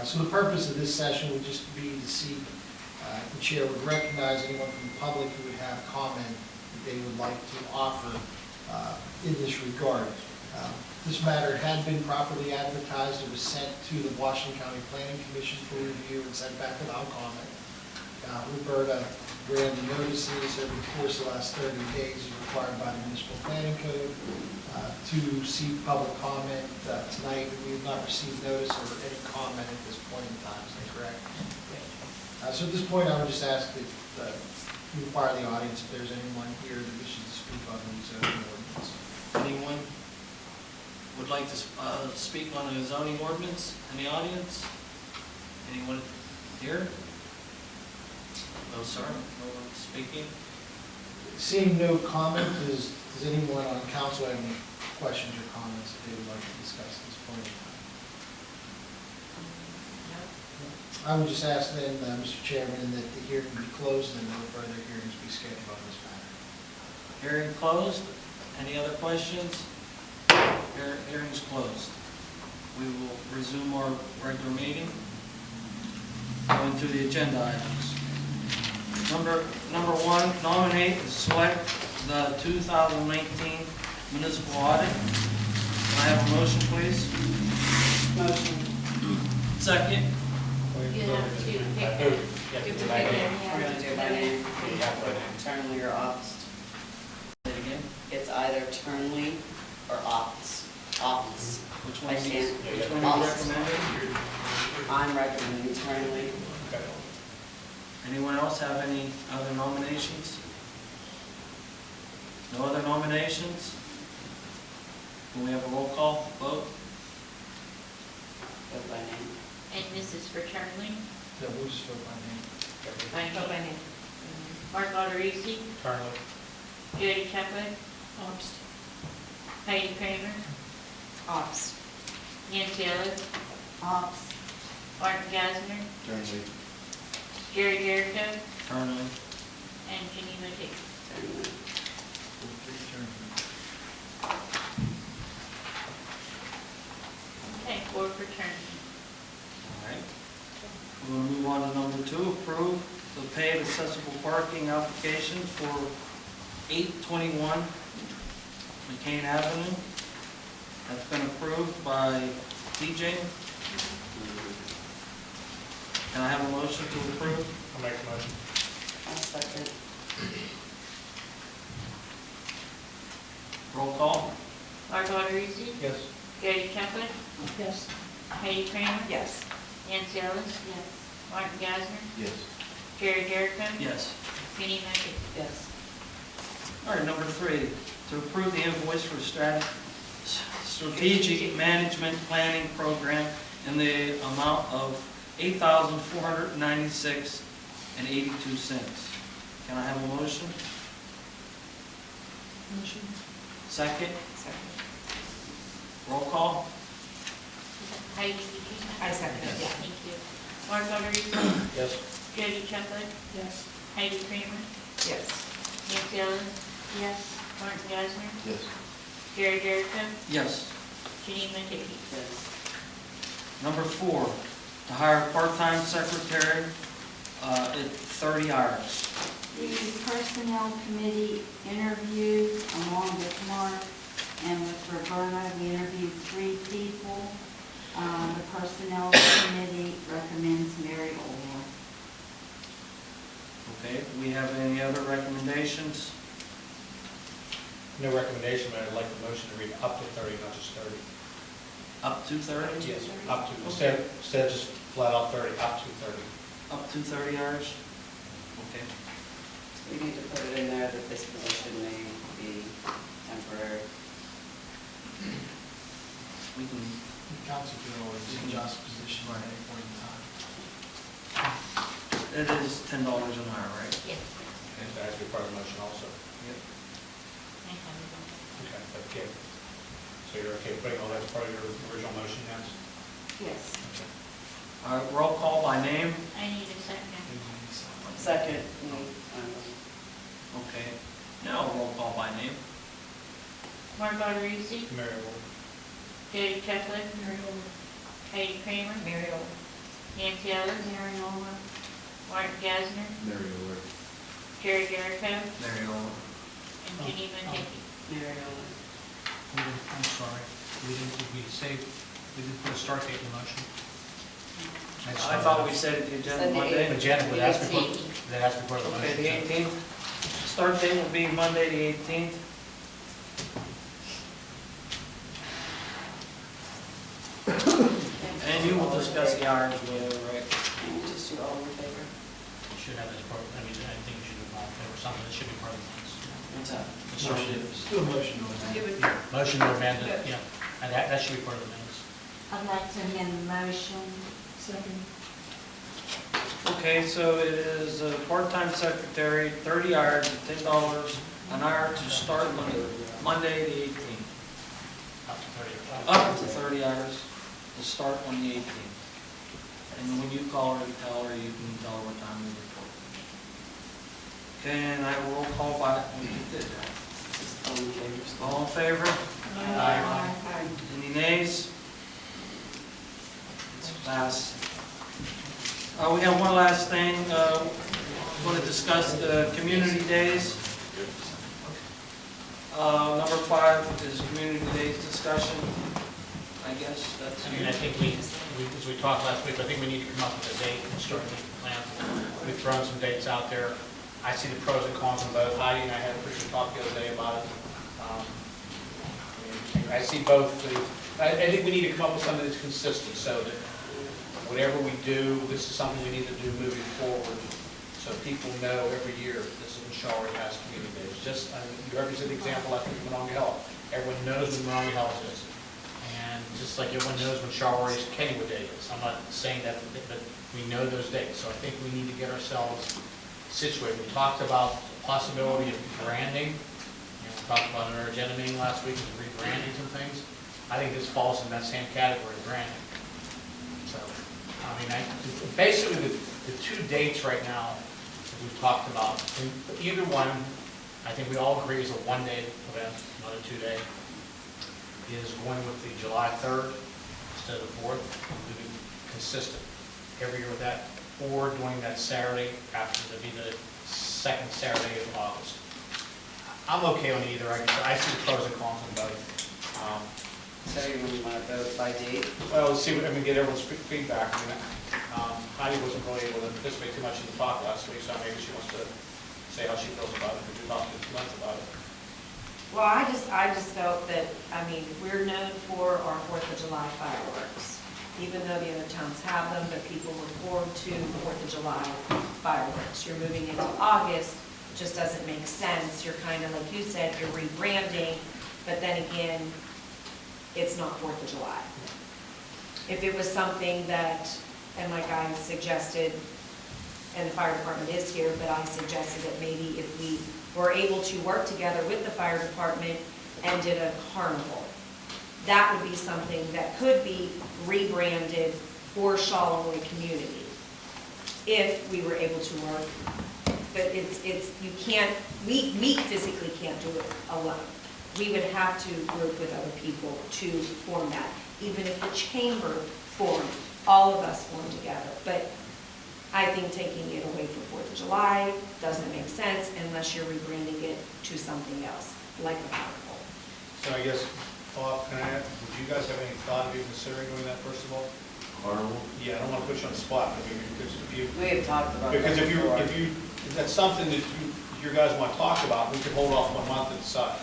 So the purpose of this session would just be to see if the chair would recognize anyone from the public who would have comment that they would like to offer in this regard. This matter had been properly advertised. It was sent to the Washington County Planning Commission for review and sent back without comment. Roberta ran the notices over the course of the last 30 days as required by the municipal planning code to seek public comment. Tonight, we have not received notice or any comment at this point in time. Is that correct? So at this point, I would just ask that you inquire the audience if there's anyone here that wishes to speak on the zoning ordinance. Anyone would like to speak on a zoning ordinance in the audience? Anyone here? No, sir. No one speaking? Seeing no comment, does anyone on council have any questions or comments that they would like to discuss at this point in time? I would just ask then, Mr. Chairman, that the hearing be closed and no further hearings be scheduled on this matter. Hearing closed. Any other questions? Hearing's closed. We will resume our regular meeting. Going through the agenda items. Number one, nominate and select the 2019 municipal audit. Can I have a motion, please? Motion. Second. You have to pick it. You have to pick it. We're gonna do it by name. Turnley or Ops. Say it again. It's either Turnley or Ops. Ops. Which one I is can't. which one are you recommending? I'm recommending Turnley. Anyone else have any other nominations? No other nominations? Can we have a roll call vote? Vote by name. And this is for Charlie. No, we'll just vote by name. Vote by name. Mark Alderisi, Charlie. Jody Chapwood, Ops. Heidi Kramer, Ops. Nancy Ellis, Ops. Martin Gasner, Turnley. Jerry Jericho, Turnley. and Geneva Hicks. Turnley. Okay, 4 for Charlie. All right. We'll move on to number 2, approve the paid accessible parking application for 821 McCain Avenue. That's been approved by DJ. Can I have a motion to approve? I'll make a motion. I'll second. Roll call? Mark Alderisi, Yes. Jody Chapwood, Yes. Heidi Kramer, Yes. Nancy Ellis, Yes. Martin Gasner, Yes. Jerry Jericho, Yes. Geneva Hicks. Yes. All right, number 3, to approve the invoice for strategic management planning program in the amount of $8,496.82. Can I have a motion? Motion. Second? Second. Roll call? Heidi, did you? I second it, yeah. Thank you. Mark Daugherty. Yes. Jody Chuplet. Yes. Heidi Kramer. Yes. Nancy Ellis. Yes. Martin Geisler. Yes. Gary Jericho. Yes. Janine Hickey. Number 4, to hire a part-time secretary at 30 hours. The Personnel Committee interviewed along with Mark and with Roberta. We interviewed 3 people. The Personnel Committee recommends Mary Oler. Okay, do we have any other recommendations? No recommendation, but I'd like the motion to read up to 30, not just 30. Up to 30? Yes, up to, instead of just flat out 30, up to 30. Up to 30 hours? Okay. We need to put it in there that this position may be temporary. We can, The council can always adjust position at any point in time. it is $10 an hour, right? Yes. And that has to be part of the motion also. Yep. Okay, but yeah. So you're okay with putting all that as part of your original motion, Nancy? Yes. Okay. All right, roll call by name. I need a second. Second, Okay. Now roll call by name. Mark Daugherty. Mary Oler. Jody Chuplet. Mary Oler. Heidi Kramer. Mary Oler. Nancy Ellis. Mary Oler. Martin Geisler. Mary Oler. Gary Jericho. Mary Oler. And Janine Hickey. Mary Ellen. I'm sorry, we didn't put a start date in the motion. I thought we said the agenda Said the Monday. But Janet, The that has to be 18th. that has to be part of the Okay, motion. the 18th. Start date will be Monday, the 18th. And you will discuss the hours later, right? Just do all in favor? You should have this part, I mean, I think you should have all, there was something that should be part of the minutes. What's up? Do a motion on that. Motion to amend it, yeah, and that should be part of the minutes. I'd like to amend the motion. Second. Okay, so it is a part-time secretary, 30 hours at $10 an hour to start Monday, the 18th. Up to 30. Up to 30 hours to start on the 18th. And when you call her, you tell her, you can tell her what time you report. Okay, and I will roll call by, we did that. Just all in favor. All in favor? Aye. Any nays? It's passed. We have one last thing, want to discuss the community days. Number 5 is community days discussion. I guess that's. I mean, I think as we talked last week, I think we need to come up with a date and start making plans. We've thrown some dates out there. I see the pros and cons of both. Heidi and I had a pretty good talk the other day about it. I see both. I think we need to come up with something that's consistent so that whatever we do, this is something we need to do moving forward, so people know every year this is when Charleroi has community days. Just, I mean, you represent the example last week of Monongah Health. Everyone knows when Monongah Health is. And just like everyone knows when Charleroi's Kennywood Day is. I'm not saying that, but we know those dates. So I think we need to get ourselves situated. We talked about the possibility of branding. We talked about in our agenda meeting last week, rebranding some things. I think this falls in that same category of branding. So, I mean, basically the 2 dates right now that we've talked about, either one, I think we all agree is a 1-day event, not a 2-day, is going with the July 3rd instead of the 4th. We've been consistent every year with that, or doing that Saturday after to be the 2nd Saturday of August. I'm okay on either. I see the pros and cons on both. So you want to vote by date? Well, let's see, get everyone's feedback. I mean, Heidi wasn't really able to participate too much in the talk last week, so maybe she wants to say how she feels about it, because we talked too much about it. Well, I just felt that, I mean, we're known for our 4th of July fireworks. Even though the other towns have them, but people look forward to the 4th of July fireworks. You're moving into August, it just doesn't make sense. You're kind of, like you said, you're rebranding, but then again, it's not 4th of July. If it was something that, and like I suggested, and the fire department is here, but I suggested that maybe if we were able to work together with the fire department and did a carnival, that would be something that could be rebranded for Charleroi community. if we were able to work. But you can't, we physically can't do it alone. We would have to work with other people to form that. Even if the chamber formed, all of us formed together. But I think taking it away from 4th of July doesn't make sense unless you're rebranding it to something else, like a power pole. So I guess, Bob, can I ask, would you guys have any thought of even considering doing that first of all? Carnival? Yeah, I don't want to put you on the spot, but maybe because if you, We have talked about that because before. if that's something that you guys want to talk about, we could hold off 1 month and decide.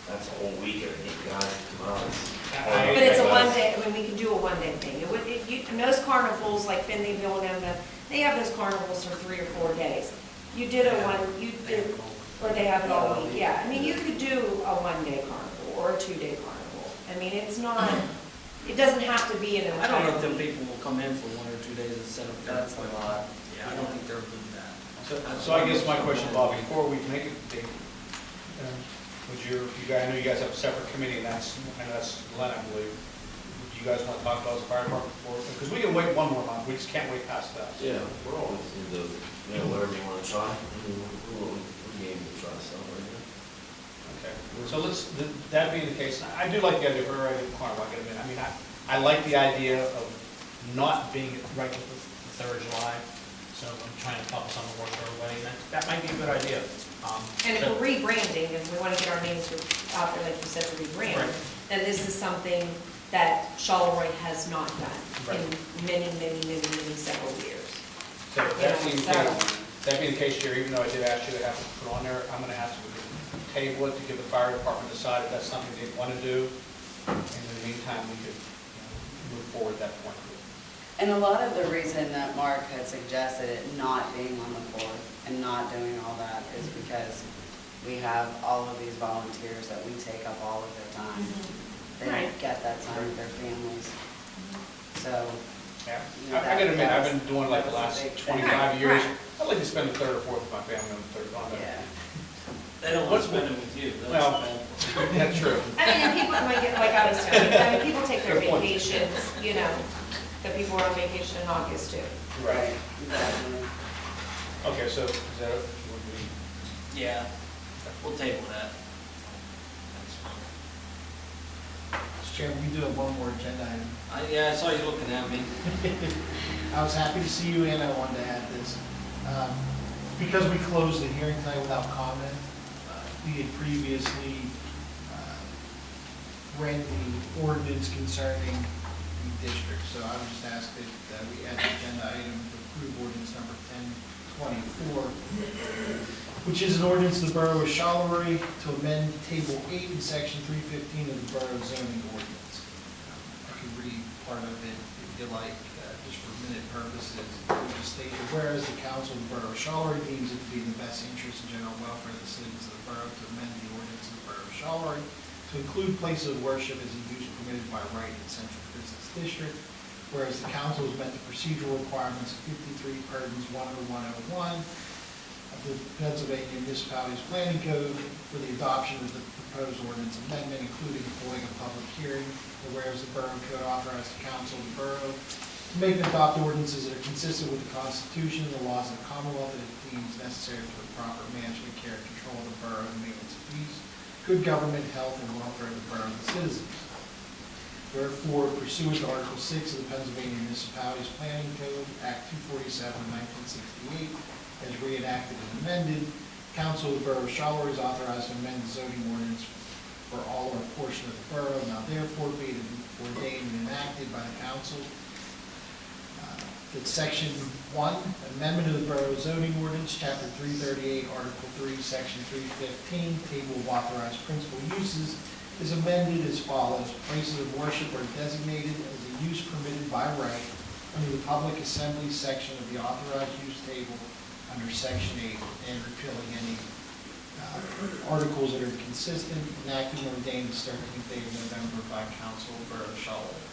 That's a whole week, I think, guys, come on. But it's a one-day, I mean, we can do a one-day thing. And those carnivals, like Finleyville and them, they have those carnivals for 3 or 4 days. You did or they have it all week, yeah. I mean, you could do a one-day carnival or a 2-day carnival. I mean, it's not, it doesn't have to be an I don't know if entire them week. people will come in for 1 or 2 days and set up. That's a lot. Yeah, I don't think they'll do that. So I guess my question, Bob, before we make a date, would you guys, I know you guys have a separate committee, and that's Len, I believe. Do you guys want to talk about the fire department before? Because we can wait 1 more month, we just can't wait past that. Yeah, we're always into, whatever you want to try. We're game to try something right now. Okay, so that being the case, I do like the idea of already carnival, I gotta admit. I mean, I like the idea of not being right with the 3rd of July, so I'm trying to talk something work for everybody, and that might be a good idea. And if So- we're rebranding, and we want to get our names out there, like you said, to rebrand, Right. then this is something that Charleroi has not done Right. in many several years. So Yeah, that being the case, Jerry, even though I did ask you to have it put on there, I'm gonna ask you to table it to give the fire department decide if that's something they want to do. And in the meantime, we could move forward at that point. And a lot of the reason that Mark had suggested it not being on the 4th and not doing all that is because we have all of these volunteers that we take up all of their time. They Right. don't get that time with their families. So, Yeah, you know, I gotta admit, that I've been doing like the that last was a big thing. 25 years. Right. I'd like to spend the 3rd or 4th with my family on the 3rd. On yeah. They don't want to spend it with you. Well, that's true. I mean, and people might get, like I was telling you, I mean, people take their Good point. vacations, the people are on vacation in August too. Right. Exactly. Okay, so is that, would we, Yeah, we'll table that. Mr. Chairman, we do have one more agenda item. Yeah, I saw you looking at me. I was happy to see you, and I wanted to add this. Because we closed the hearing tonight without comment, we had previously read the ordinance concerning the district. So I would just ask that we add the agenda item to approve ordinance number 1024, which is an ordinance of the Borough of Charleroi to amend Table 8 in Section 315 of the Borough zoning ordinance. I can read part of it if you like, just for minute purposes. We just state that whereas the Council of the Borough of Charleroi deems it to be in the best interest and general welfare of the citizens of the borough to amend the ordinance of the Borough of Charleroi to include places of worship as a use permitted by right in Central Business District, whereas the council has met the procedural requirements of 53 Purdon's 10101 of the Pennsylvania Municipalities Planning Code for the adoption of the proposed ordinance amendment, including holding a public hearing, and whereas the Borough Code authorized the council of the borough to make and adopt ordinances that are consistent with the Constitution and the laws of the Commonwealth that it deems necessary for the proper management, care, and control of the borough and maintenance of peace, good government, health, and welfare of the borough and the citizens. Wherefore, pursuant to Article 6 of the Pennsylvania Municipalities Planning Code, Act 247 of 1968, as reenacted and amended, Council of the Borough of Charleroi is authorized to amend the zoning ordinance for all or a portion of the borough. Now therefore be it ordained and enacted by the council that Section 1, Amendment of the Borough Zoning Ordinance, Chapter 338, Article 3, Section 315, Table of Authorized Principal Uses, is amended as follows. Places of worship are designated as a use permitted by right under the Public Assembly section of the authorized use table under Section 8, and repealing any articles that are consistent, enacted and ordained the 13th day of November by Council of Borough of Charleroi.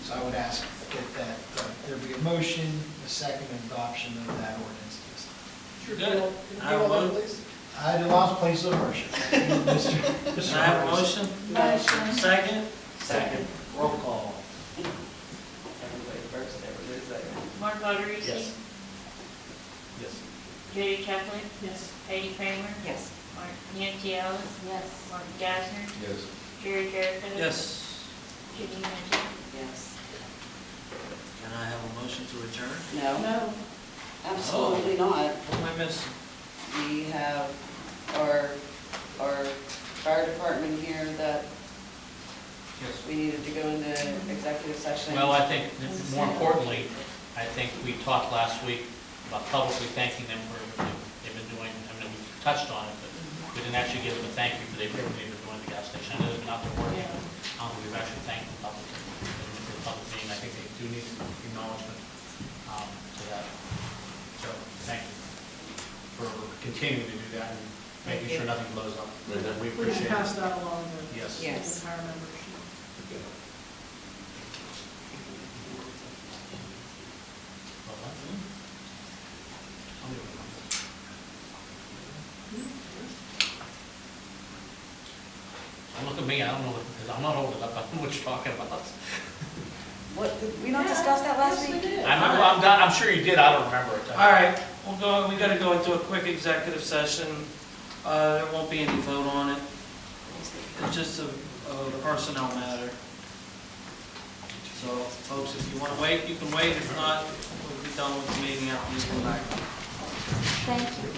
So I would ask that there be a motion, a second, and adoption of that ordinance. Sure. Good. I have a motion. It allows places of worship. I have a motion? Motion. Second? Second. Roll call. Everybody first, everybody second. Mark Augustine? Yes. Yes. Judy Chucklick? Yes. Heidi Kramer? Yes. Nancy Ellis? Yes. Mark Gasner? Yes. Jerry Jericho? Yes. Judy Mitchell? Yes. Can I have a motion to adjourn? No, No. absolutely not. What am I missing? We have our fire department here that Yes. we needed to go into executive session. Well, I think, more importantly, I think we talked last week about publicly thanking them for everything they've been doing. I mean, we touched on it, but we didn't actually give them a thank you for everything they've been doing at the gas station. I know it's not their work. I don't think we've actually thanked them publicly for the public meeting. I think they do need acknowledgement to that. So, thank you for continuing to do that and making sure nothing blows up. We We can appreciate pass it. that along to Yes. the Yes. entire membership. Don't look at me, I don't know, because I'm not old enough, I don't know what you're talking about. What, did we not discuss that last week? I'm sure you did, I don't remember it. All right, we gotta go into a quick executive session. There won't be any vote on it. It's just a personnel matter. So, folks, if you want to wait, you can wait. If not, we'll be done with the meeting after you come back. Thank you.